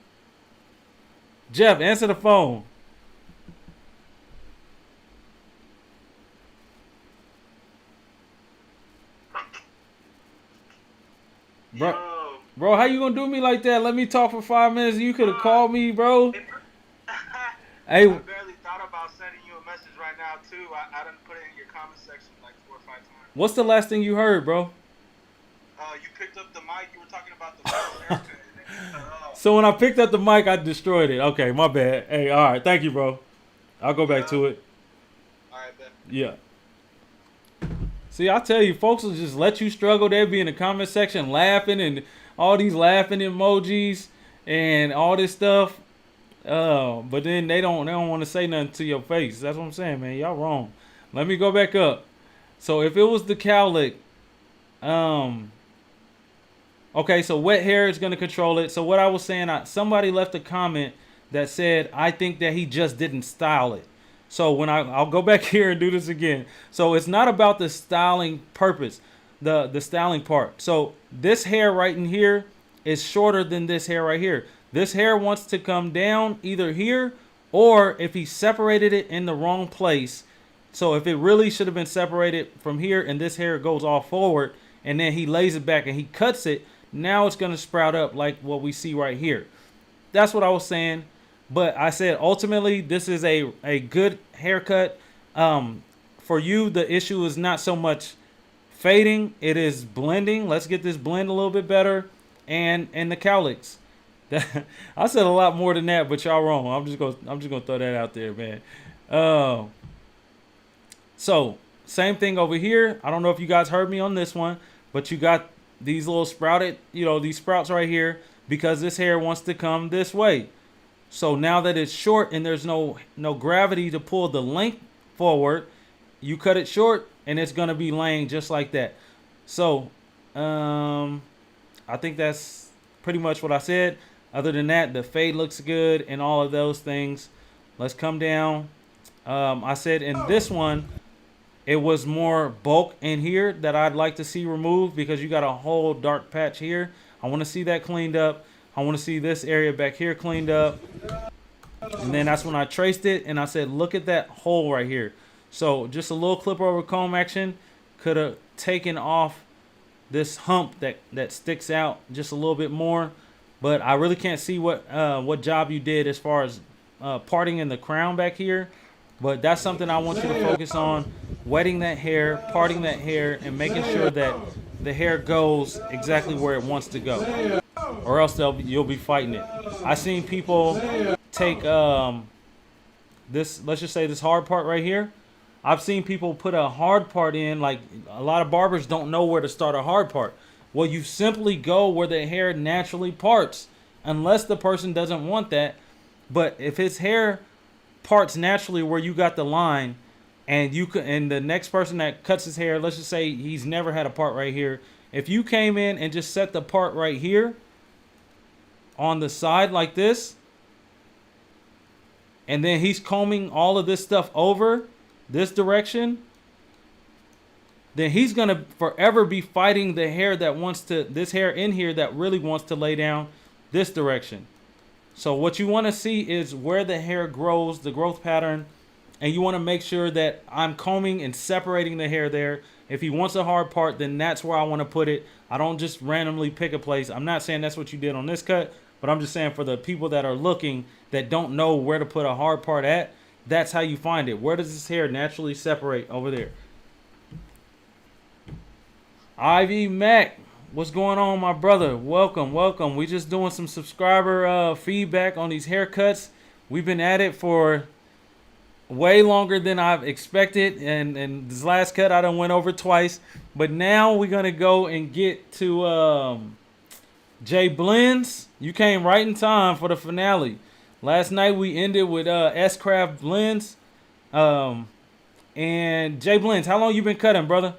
[SPEAKER 1] Jeff, answer the phone. Bro, how you gonna do me like that? Let me talk for 5 minutes and you could have called me, bro. Hey,
[SPEAKER 2] I barely thought about sending you a message right now, too. I done put it in your comment section like 4 or 5 times.
[SPEAKER 1] What's the last thing you heard, bro?
[SPEAKER 2] You picked up the mic. You were talking about the haircut and then you cut off.
[SPEAKER 1] So when I picked up the mic, I destroyed it. Okay, my bad. Hey, all right. Thank you, bro. I'll go back to it.
[SPEAKER 2] All right, bet.
[SPEAKER 1] Yeah. See, I tell you, folks will just let you struggle. They'll be in the comment section laughing and all these laughing emojis and all this stuff. But then they don't want to say nothing to your face. That's what I'm saying, man. Y'all wrong. Let me go back up. So if it was the cowlick, okay, so wet hair is going to control it. So what I was saying, somebody left a comment that said, I think that he just didn't style it. So when I'll go back here and do this again. So it's not about the styling purpose, the styling part. So this hair right in here is shorter than this hair right here. This hair wants to come down either here, or if he separated it in the wrong place. So if it really should have been separated from here and this hair goes all forward and then he lays it back and he cuts it, now it's going to sprout up like what we see right here. That's what I was saying. But I said ultimately this is a good haircut. For you, the issue is not so much fading, it is blending. Let's get this blend a little bit better. And the cowlicks. I said a lot more than that, but y'all wrong. I'm just gonna throw that out there, man. So same thing over here. I don't know if you guys heard me on this one, but you got these little sprouted, these sprouts right here because this hair wants to come this way. So now that it's short and there's no gravity to pull the length forward, you cut it short and it's gonna be laying just like that. So I think that's pretty much what I said. Other than that, the fade looks good and all of those things. Let's come down. I said in this one, it was more bulk in here that I'd like to see removed because you got a whole dark patch here. I want to see that cleaned up. I want to see this area back here cleaned up. And then that's when I traced it and I said, look at that hole right here. So just a little clip over comb action could have taken off this hump that sticks out just a little bit more. But I really can't see what job you did as far as parting in the crown back here. But that's something I want you to focus on. Wetting that hair, parting that hair, and making sure that the hair goes exactly where it wants to go. Or else you'll be fighting it. I seen people take this, let's just say this hard part right here. I've seen people put a hard part in, like a lot of barbers don't know where to start a hard part. Well, you simply go where the hair naturally parts, unless the person doesn't want that. But if his hair parts naturally where you got the line, and the next person that cuts his hair, let's just say he's never had a part right here. If you came in and just set the part right here on the side like this, and then he's combing all of this stuff over this direction, then he's going to forever be fighting the hair that wants to, this hair in here that really wants to lay down this direction. So what you want to see is where the hair grows, the growth pattern, and you want to make sure that I'm combing and separating the hair there. If he wants a hard part, then that's where I want to put it. I don't just randomly pick a place. I'm not saying that's what you did on this cut, but I'm just saying for the people that are looking that don't know where to put a hard part at, that's how you find it. Where does this hair naturally separate? Over there. Ivy Mac, what's going on, my brother? Welcome, welcome. We just doing some subscriber feedback on these haircuts. We've been at it for way longer than I've expected, and this last cut I done went over twice. But now we're gonna go and get to Jay Blens. You came right in time for the finale. Last night we ended with S-Craft Blens. And Jay Blens, how long you been cutting, brother?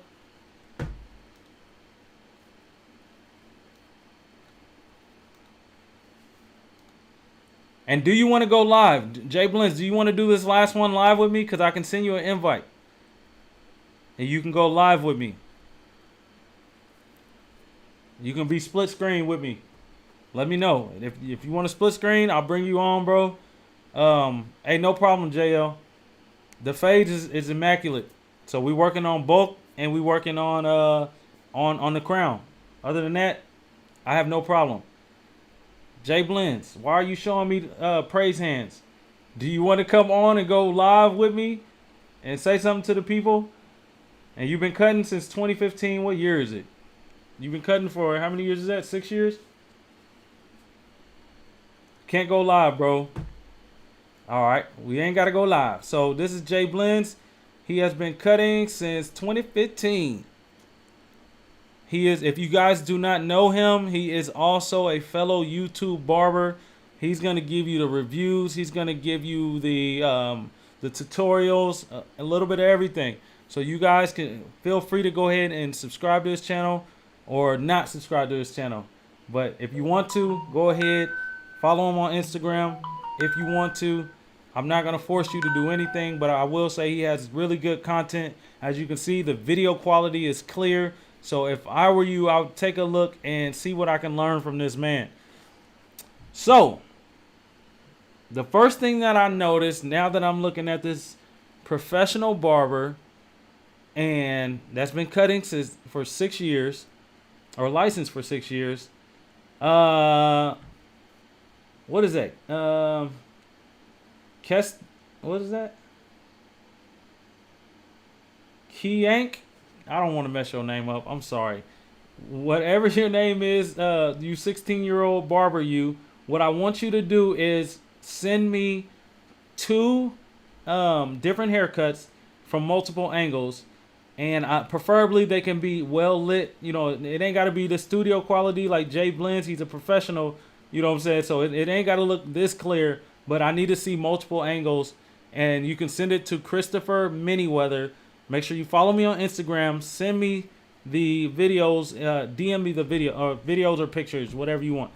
[SPEAKER 1] And do you want to go live? Jay Blens, do you want to do this last one live with me? Because I can send you an invite. And you can go live with me. You can be split screen with me. Let me know. If you want to split screen, I'll bring you on, bro. Hey, no problem, JL. The fade is immaculate. So we working on bulk and we working on the crown. Other than that, I have no problem. Jay Blens, why are you showing me praise hands? Do you want to come on and go live with me and say something to the people? And you've been cutting since 2015. What year is it? You've been cutting for how many years is that? 6 years? Can't go live, bro. All right, we ain't got to go live. So this is Jay Blens. He has been cutting since 2015. He is, if you guys do not know him, he is also a fellow YouTube barber. He's going to give you the reviews. He's going to give you the tutorials, a little bit of everything. So you guys can feel free to go ahead and subscribe to his channel or not subscribe to his channel. But if you want to, go ahead, follow him on Instagram if you want to. I'm not going to force you to do anything, but I will say he has really good content. As you can see, the video quality is clear. So if I were you, I would take a look and see what I can learn from this man. So the first thing that I noticed now that I'm looking at this professional barber, and that's been cutting for 6 years, or licensed for 6 years. What is that? What is that? Kiyank? I don't want to mess your name up. I'm sorry. Whatever your name is, you 16-year-old barber, what I want you to do is send me 2 different haircuts from multiple angles. And preferably they can be well lit. You know, it ain't got to be the studio quality like Jay Blens. He's a professional. You know what I'm saying? So it ain't got to look this clear. But I need to see multiple angles. And you can send it to Christopher Manyweather. Make sure you follow me on Instagram. Send me the videos. DM me the videos or pictures, whatever you want.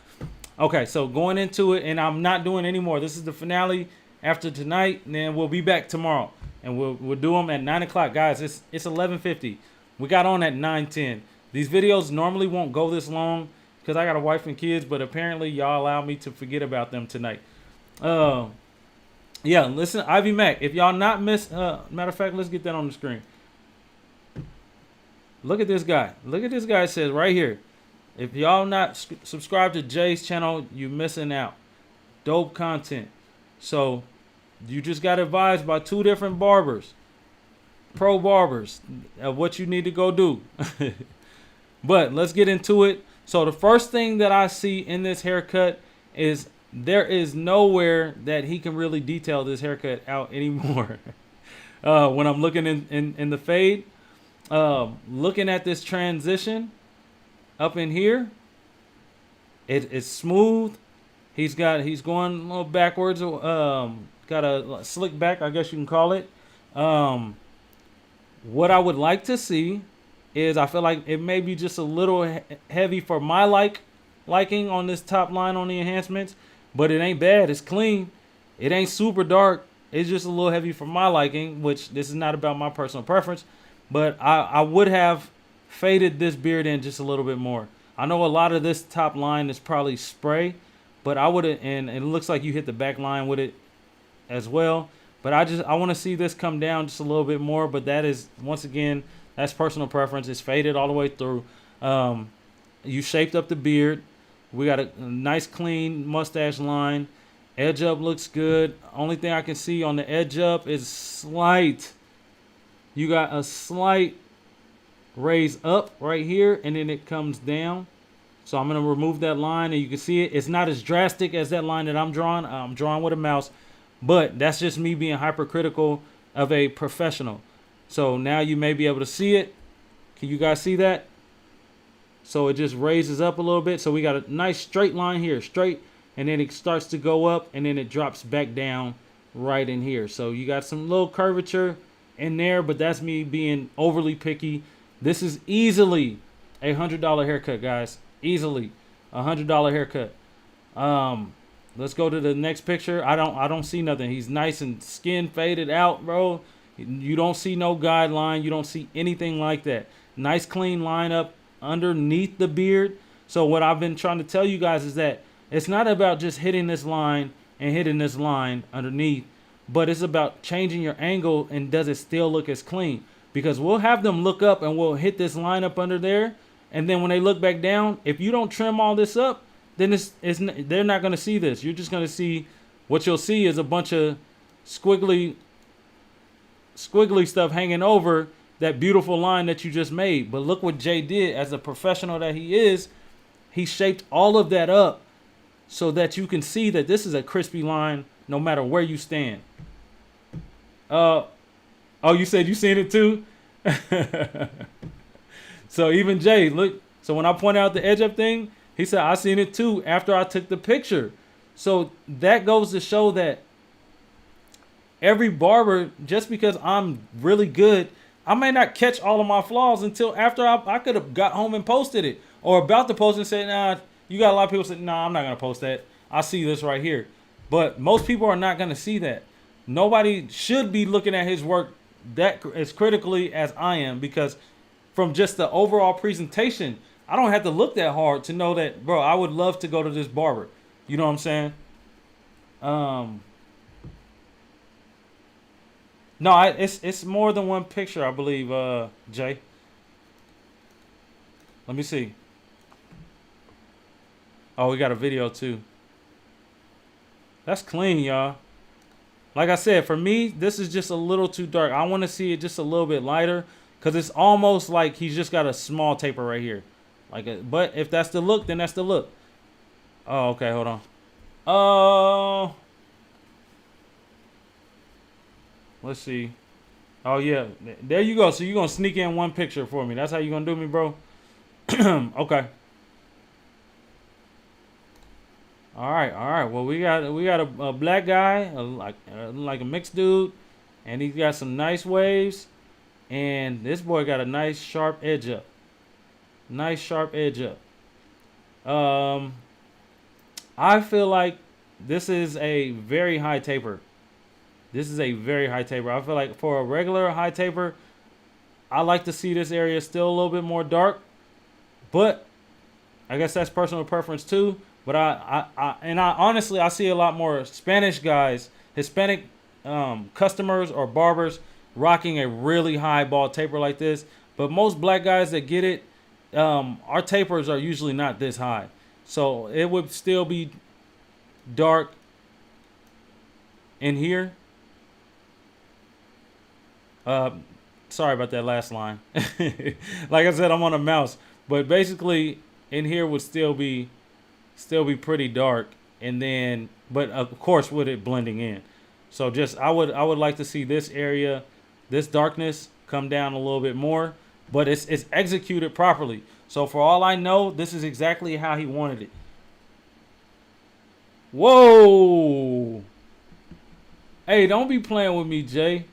[SPEAKER 1] Okay, so going into it, and I'm not doing any more. This is the finale after tonight, and then we'll be back tomorrow, and we'll do them at 9 o'clock, guys. It's 11:50. We got on at 9:10. These videos normally won't go this long because I got a wife and kids, but apparently y'all allow me to forget about them tonight. Yeah, listen, Ivy Mac, if y'all not matter of fact, let's get that on the screen. Look at this guy. Look at this guy. It says right here, if y'all not subscribed to Jay's channel, you missing out. Dope content. So you just got advised by 2 different barbers, pro barbers, of what you need to go do. But let's get into it. So the first thing that I see in this haircut is there is nowhere that he can really detail this haircut out anymore. When I'm looking in the fade, looking at this transition up in here, it's smooth. He's going a little backwards. Got a slick back, I guess you can call it. What I would like to see is, I feel like it may be just a little heavy for my liking on this top line on the enhancements, but it ain't bad. It's clean. It ain't super dark. It's just a little heavy for my liking, which this is not about my personal preference, but I would have faded this beard in just a little bit more. I know a lot of this top line is probably spray, but I would have, and it looks like you hit the back line with it as well. But I want to see this come down just a little bit more, but that is, once again, that's personal preference. It's faded all the way through. You shaped up the beard. We got a nice clean mustache line. Edge up looks good. Only thing I can see on the edge up is slight. You got a slight raise up right here, and then it comes down. So I'm going to remove that line, and you can see it. It's not as drastic as that line that I'm drawing. I'm drawing with a mouse, but that's just me being hypercritical of a professional. So now you may be able to see it. Can you guys see that? So it just raises up a little bit. So we got a nice straight line here, straight, and then it starts to go up, and then it drops back down right in here. So you got some little curvature in there, but that's me being overly picky. This is easily a $100 haircut, guys. Easily a $100 haircut. Let's go to the next picture. I don't see nothing. He's nice and skin faded out, bro. You don't see no guideline. You don't see anything like that. Nice clean lineup underneath the beard. So what I've been trying to tell you guys is that it's not about just hitting this line and hitting this line underneath, but it's about changing your angle, and does it still look as clean? Because we'll have them look up and we'll hit this line up under there, and then when they look back down, if you don't trim all this up, then they're not going to see this. You're just going to see, what you'll see is a bunch of squiggly stuff hanging over that beautiful line that you just made. But look what Jay did. As a professional that he is, he shaped all of that up so that you can see that this is a crispy line no matter where you stand. Oh, you said you seen it too? So even Jay, look. So when I pointed out the edge up thing, he said, I seen it too after I took the picture. So that goes to show that every barber, just because I'm really good, I may not catch all of my flaws until after I could have got home and posted it, or about to post and said, nah, you got a lot of people say, nah, I'm not going to post that. I see this right here. But most people are not going to see that. Nobody should be looking at his work that as critically as I am, because from just the overall presentation, I don't have to look that hard to know that, bro, I would love to go to this barber. You know what I'm saying? No, it's more than one picture, I believe, Jay. Let me see. Oh, we got a video too. That's clean, y'all. Like I said, for me, this is just a little too dark. I want to see it just a little bit lighter, because it's almost like he's just got a small taper right here. But if that's the look, then that's the look. Oh, okay, hold on. Oh, let's see. Oh, yeah. There you go. So you're going to sneak in one picture for me. That's how you're going to do me, bro? Okay. All right. Well, we got a black guy, like a mixed dude, and he's got some nice waves, and this boy got a nice sharp edge up. I feel like this is a very high taper. I feel like for a regular high taper, I like to see this area still a little bit more dark, but I guess that's personal preference too. But I honestly I see a lot more Spanish guys, Hispanic customers or barbers rocking a really high ball taper like this. But most black guys that get it, our tapers are usually not this high. So it would still be dark in here. Sorry about that last line. Like I said, I'm on a mouse, but basically in here would still be pretty dark, and then but of course with it blending in. So just I would like to see this area, this darkness come down a little bit more, but it's executed properly. So for all I know, this is exactly how he wanted it. Whoa! Hey, don't be playing with me, Jay.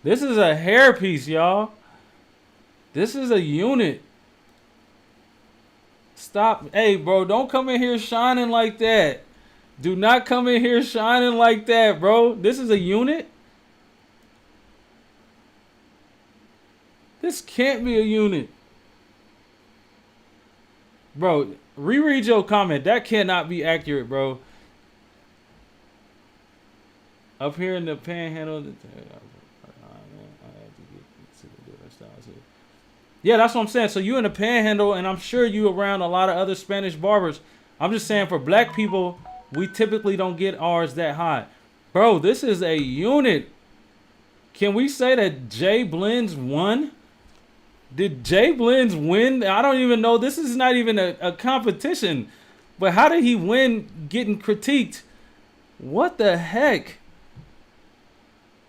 [SPEAKER 1] This is a hairpiece, y'all. This is a unit. Stop. Hey, bro, don't come in here shining like that. Do not come in here shining like that, bro. This is a unit. This can't be a unit. Bro, reread your comment. That cannot be accurate, bro. Up here in the panhandle. Yeah, that's what I'm saying. So you in the panhandle, and I'm sure you around a lot of other Spanish barbers. I'm just saying for black people, we typically don't get ours that high. Bro, this is a unit. Can we say that Jay Blens won? Did Jay Blens win? I don't even know. This is not even a competition. But how did he win getting critiqued? What the heck?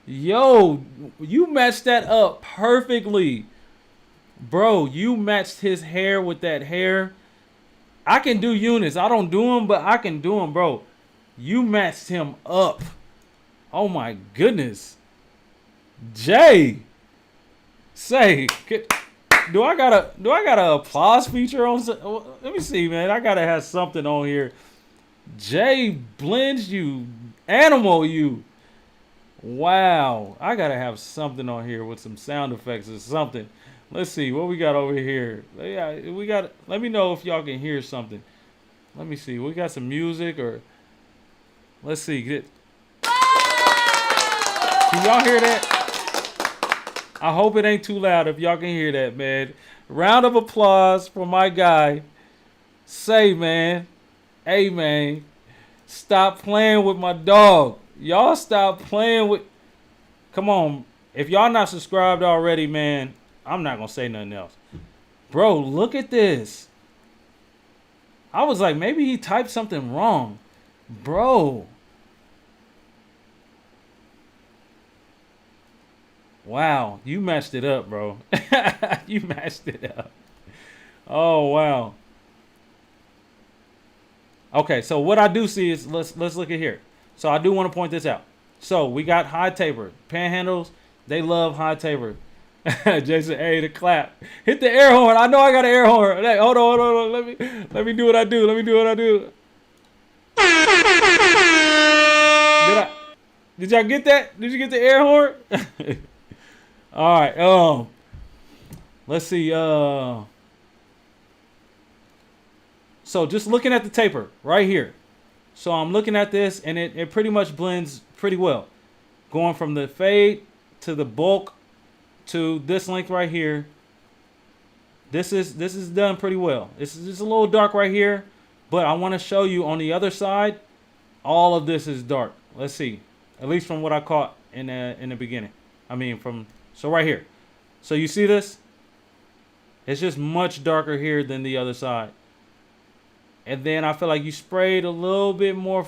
[SPEAKER 1] Yo, you matched that up perfectly. Bro, you matched his hair with that hair. I can do units. I don't do them, but I can do them, bro. You matched him up. Oh my goodness. Jay. Say, do I got a applause feature on? Let me see, man. I gotta have something on here. Jay Blens, you animal, you. Wow. I gotta have something on here with some sound effects or something. Let's see what we got over here. Yeah, we got. Let me know if y'all can hear something. Let me see. We got some music or. Let's see. Can y'all hear that? I hope it ain't too loud if y'all can hear that, man. Round of applause for my guy. Say, man. Hey, man. Stop playing with my dog. Y'all stop playing with. Come on. If y'all not subscribed already, man. I'm not going to say nothing else. Bro, look at this. I was like, maybe he typed something wrong. Bro. Wow. You matched it up, bro. You matched it up. Oh, wow. Okay, so what I do see is, let's look at here. So I do want to point this out. So we got high taper. Panhandles, they love high taper. Jason, hey, the clap. Hit the air horn. I know I got an air horn. Hey, hold on. Let me do what I do. Did y'all get that? Did you get the air horn? All right. Let's see. So just looking at the taper right here. So I'm looking at this, and it pretty much blends pretty well. Going from the fade to the bulk to this length right here. This is done pretty well. It's just a little dark right here, but I want to show you on the other side, all of this is dark. Let's see, at least from what I caught in the beginning. I mean, so right here. So you see this? It's just much darker here than the other side. And then I feel like you sprayed a little bit more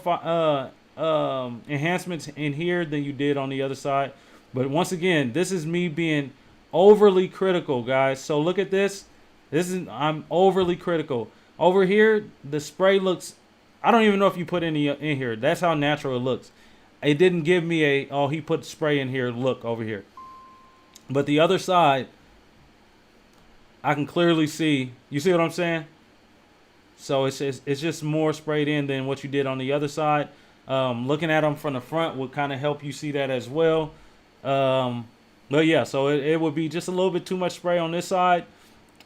[SPEAKER 1] enhancements in here than you did on the other side. But once again, this is me being overly critical, guys. So look at this. I'm overly critical. Over here, the spray looks. I don't even know if you put any in here. That's how natural it looks. It didn't give me he put spray in here look over here. But the other side, I can clearly see. You see what I'm saying? So it's just more sprayed in than what you did on the other side. Looking at them from the front would kind of help you see that as well. But yeah, so it would be just a little bit too much spray on this side.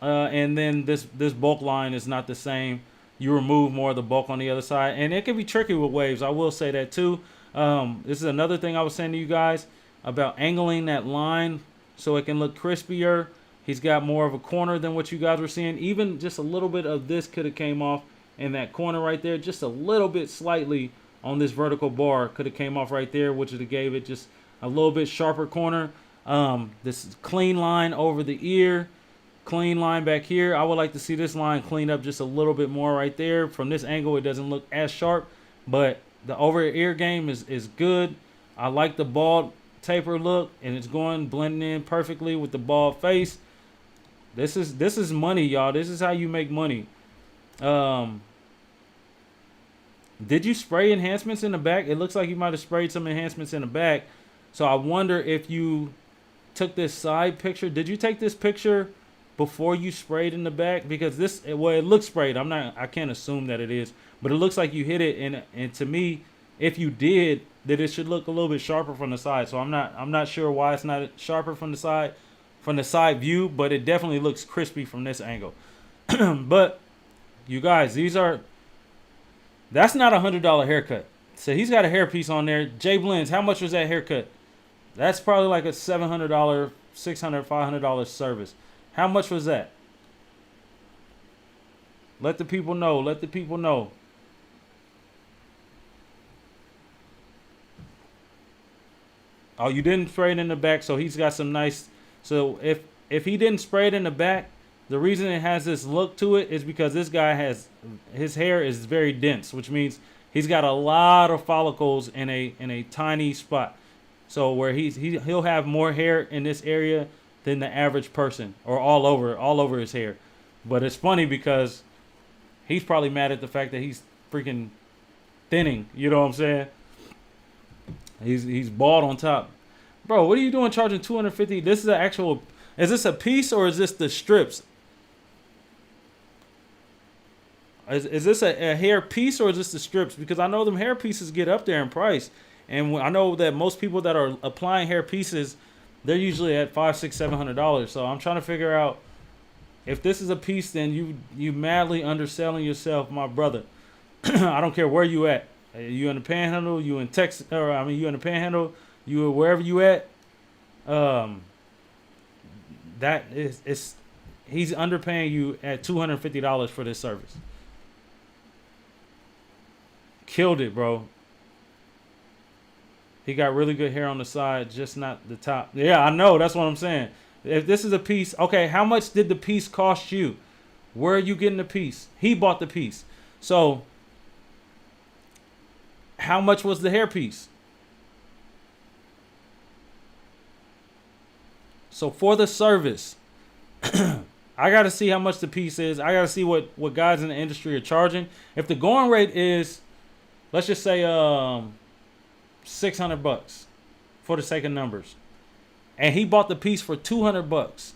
[SPEAKER 1] and then this bulk line is not the same. You remove more of the bulk on the other side, and it can be tricky with waves. I will say that too. This is another thing I was saying to you guys about angling that line so it can look crispier. He's got more of a corner than what you guys were seeing. Even just a little bit of this could have came off in that corner right there. Just a little bit slightly on this vertical bar could have came off right there, which would have gave it just a little bit sharper corner. This clean line over the ear. Clean line back here. I would like to see this line clean up just a little bit more right there. From this angle, it doesn't look as sharp, but the over ear game is good. I like the bald taper look, and it's going blending in perfectly with the bald face. This is money, y'all. This is how you make money. Did you spray enhancements in the back? It looks like you might have sprayed some enhancements in the back. So I wonder if you took this side picture. Did you take this picture before you sprayed in the back? Because it looks sprayed. I can't assume that it is, but it looks like you hit it. And to me, if you did, that it should look a little bit sharper from the side. So I'm not sure why it's not sharper from the side view, but it definitely looks crispy from this angle. But you guys, that's not $100 haircut. So he's got a hairpiece on there. Jay Blens, how much was that haircut? That's probably like a $700, $600, $500 service. How much was that? Let the people know. Let the people know. Oh, you didn't spray it in the back, so he's got some nice. So if he didn't spray it in the back, the reason it has this look to it is because this guy his hair is very dense, which means he's got a lot of follicles in a tiny spot. So where he'll have more hair in this area than the average person, or all over his hair. But it's funny because he's probably mad at the fact that he's freaking thinning. You know what I'm saying? He's bald on top. Bro, what are you doing charging $250? This is an actual. Is this a piece or is this the strips? Is this a hair piece or is this the strips? Because I know them hair pieces get up there in price. And I know that most people that are applying hair pieces, they're usually at $500, $600, $700. So I'm trying to figure out if this is a piece, then you madly underselling yourself, my brother. I don't care where you at. You in the Panhandle, you in Texas, you in the Panhandle, you wherever you at. He's underpaying you at $250 for this service. Killed it, bro. He got really good hair on the side, just not the top. Yeah, I know. That's what I'm saying. If this is a piece, okay, how much did the piece cost you? Where are you getting the piece? He bought the piece. So, how much was the hair piece? So, for the service, I got to see how much the piece is. I got to see what guys in the industry are charging. If the going rate is, let's just say, $600 for the sake of numbers, and he bought the piece for $200,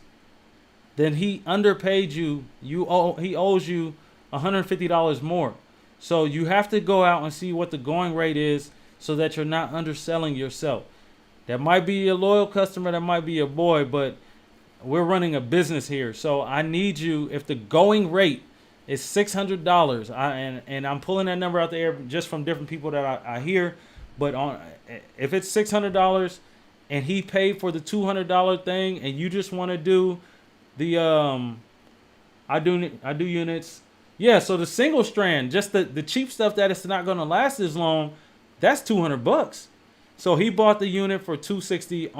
[SPEAKER 1] then he underpaid you. He owes you $150 more. So you have to go out and see what the going rate is so that you're not underselling yourself. That might be a loyal customer, that might be a boy, but we're running a business here. So I need you, if the going rate is $600, and I'm pulling that number out the air just from different people that I hear, but if it's $600 and he paid for the $200 thing, and you just want to do the I do units, yeah. So the single strand, just the cheap stuff that it's not going to last as long, that's $200. So he bought the unit for $260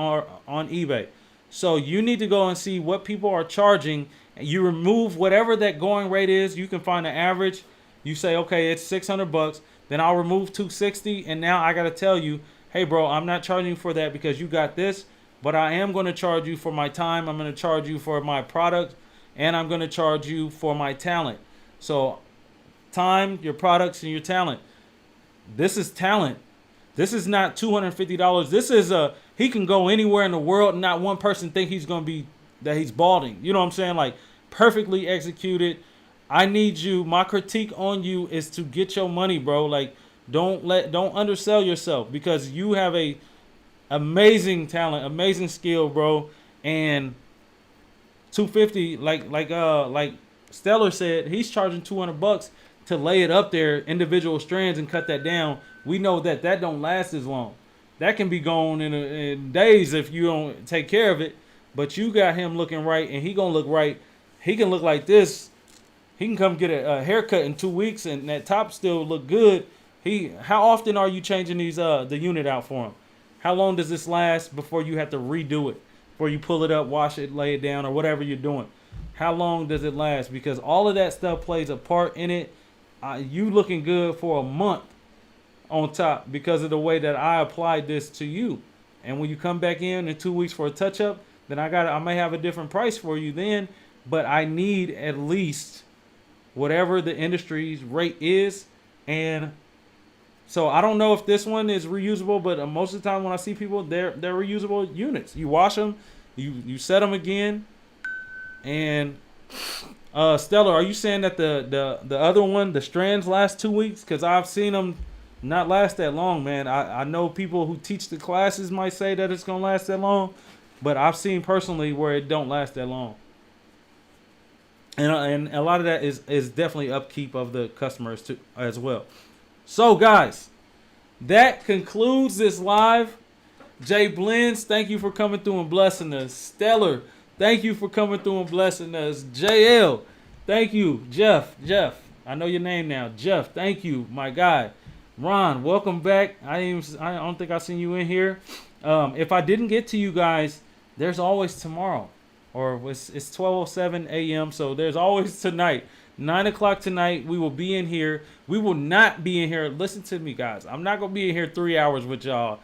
[SPEAKER 1] on eBay. So you need to go and see what people are charging. You remove whatever that going rate is. You can find the average. You say, okay, it's $600. Then I'll remove $260, and now I got to tell you, hey, bro, I'm not charging you for that because you got this, but I am going to charge you for my time. I'm going to charge you for my product, and I'm going to charge you for my talent. So time, your products, and your talent. This is talent. This is not $250. This is he can go anywhere in the world and not one person think he's going to be, that he's balding. You know what I'm saying? Like, perfectly executed. I need you. My critique on you is to get your money, bro. Like, don't undersell yourself, because you have a amazing talent, amazing skill, bro. And 250. Like Stellar said, he's charging $200 to lay it up there, individual strands, and cut that down. We know that don't last as long. That can be gone in days if you don't take care of it. But you got him looking right, and he gonna look right. He can look like this. He can come get a haircut in 2 weeks, and that top still look good. How often are you changing the unit out for him? How long does this last before you have to redo it? Before you pull it up, wash it, lay it down, or whatever you're doing? How long does it last? Because all of that stuff plays a part in it. You looking good for a month on top because of the way that I applied this to you. And when you come back in 2 weeks for a touch up, then I may have a different price for you then, but I need at least whatever the industry's rate is. And so I don't know if this one is reusable, but most of the time when I see people, they're reusable units. You wash them, you set them again. And Stella, are you saying that the other one, the strands, last 2 weeks? Because I've seen them not last that long, man. I know people who teach the classes might say that it's gonna last that long, but I've seen personally where it don't last that long. And a lot of that is definitely upkeep of the customers too, as well. So guys, that concludes this live. Jay Blens, thank you for coming through and blessing us. Stellar, thank you for coming through and blessing us. JL, thank you. Jeff, I know your name now. Jeff, thank you, my guy. Ron, welcome back. I don't think I seen you in here. If I didn't get to you guys, there's always tomorrow, or it's 12:07 a.m. So there's always tonight, 9 o'clock tonight. We will be in here. We will not be in here. Listen to me, guys. I'm not gonna be in here 3 hours with y'all,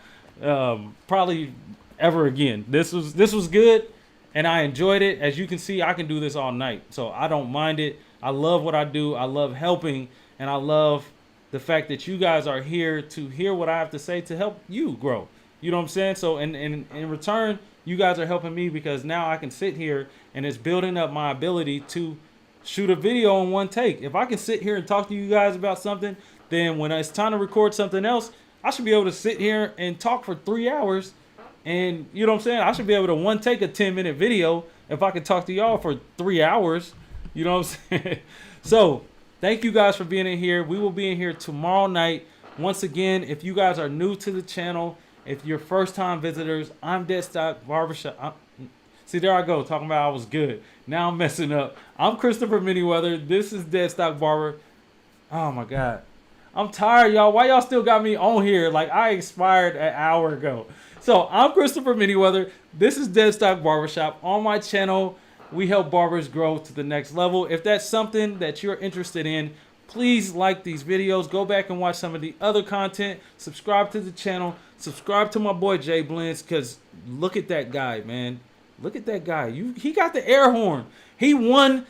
[SPEAKER 1] probably ever again. This was good, and I enjoyed it. As you can see, I can do this all night, so I don't mind it. I love what I do. I love helping, and I love the fact that you guys are here to hear what I have to say to help you grow. You know what I'm saying? So in return, you guys are helping me because now I can sit here and it's building up my ability to shoot a video in one take. If I can sit here and talk to you guys about something, then when it's time to record something else, I should be able to sit here and talk for 3 hours. And you know what I'm saying? I should be able to one take a 10-minute video if I could talk to y'all for 3 hours. You know what I'm saying? So thank you guys for being in here. We will be in here tomorrow night. Once again, if you guys are new to the channel, if you're first-time visitors, I'm Deadstock Barbershop. See, there I go, talking about I was good. Now I'm messing up. I'm Christopher Manyweather. This is Deadstock Barber. Oh, my God. I'm tired, y'all. Why y'all still got me on here? Like, I expired an hour ago. So, I'm Christopher Manyweather. This is Deadstock Barbershop. On my channel, we help barbers grow to the next level. If that's something that you're interested in, please like these videos. Go back and watch some of the other content. Subscribe to the channel. Subscribe to my boy Jay Blens, because look at that guy, man. Look at that guy. He got the air horn. He won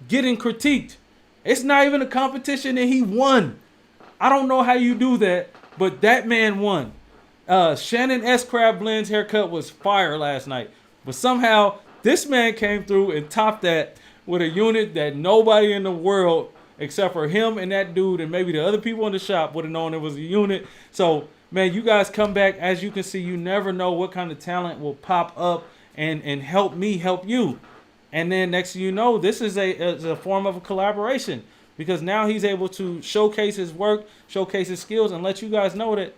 [SPEAKER 1] getting critiqued. It's not even a competition and he won. I don't know how you do that, but that man won. Shannon S. Crab Blends haircut was fire last night. But somehow this man came through and topped that with a unit that nobody in the world except for him and that dude and maybe the other people in the shop would have known it was a unit. So, man, you guys come back. As you can see, you never know what kind of talent will pop up and help me help you. And then next thing you know, this is a form of a collaboration, because now he's able to showcase his work, showcase his skills, and let you guys know that,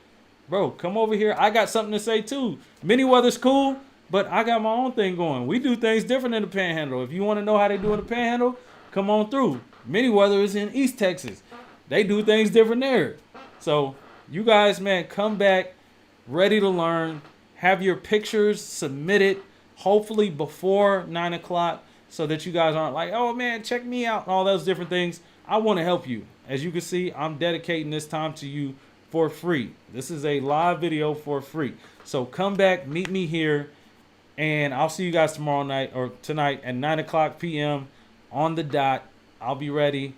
[SPEAKER 1] bro, come over here. I got something to say too. Manyweather's cool, but I got my own thing going. We do things different in the Panhandle. If you want to know how they do in the Panhandle, come on through. Manyweather is in East Texas. They do things different there. So you guys, man, come back ready to learn. Have your pictures submitted, hopefully before 9 o'clock, so that you guys aren't like, oh man, check me out, and all those different things. I want to help you. As you can see, I'm dedicating this time to you for free. This is a live video for free. So come back, meet me here, and I'll see you guys tomorrow night, or tonight at 9 o'clock p.m. on the dot. I'll be ready.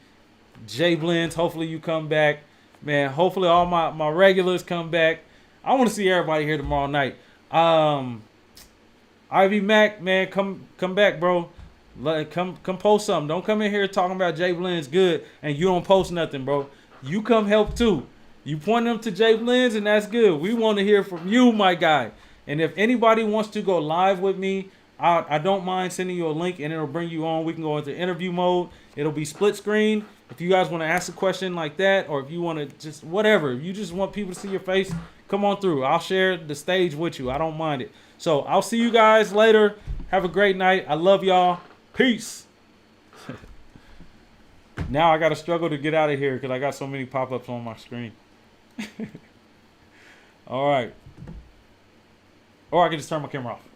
[SPEAKER 1] Jay Blens, hopefully you come back. Man, hopefully all my regulars come back. I want to see everybody here tomorrow night. Ivy Mac, man, come back, bro. Come post something. Don't come in here talking about Jay Blens good and you don't post nothing, bro. You come help too. You point them to Jay Blens and that's good. We want to hear from you, my guy. And if anybody wants to go live with me, I don't mind sending you a link and it'll bring you on. We can go into interview mode. It'll be split screen. If you guys want to ask a question like that, or if you want to just whatever, you just want people to see your face, come on through. I'll share the stage with you. I don't mind it. So I'll see you guys later. Have a great night. I love y'all. Peace. Now I got to struggle to get out of here because I got so many pop-ups on my screen. All right. Or I can just turn my camera off.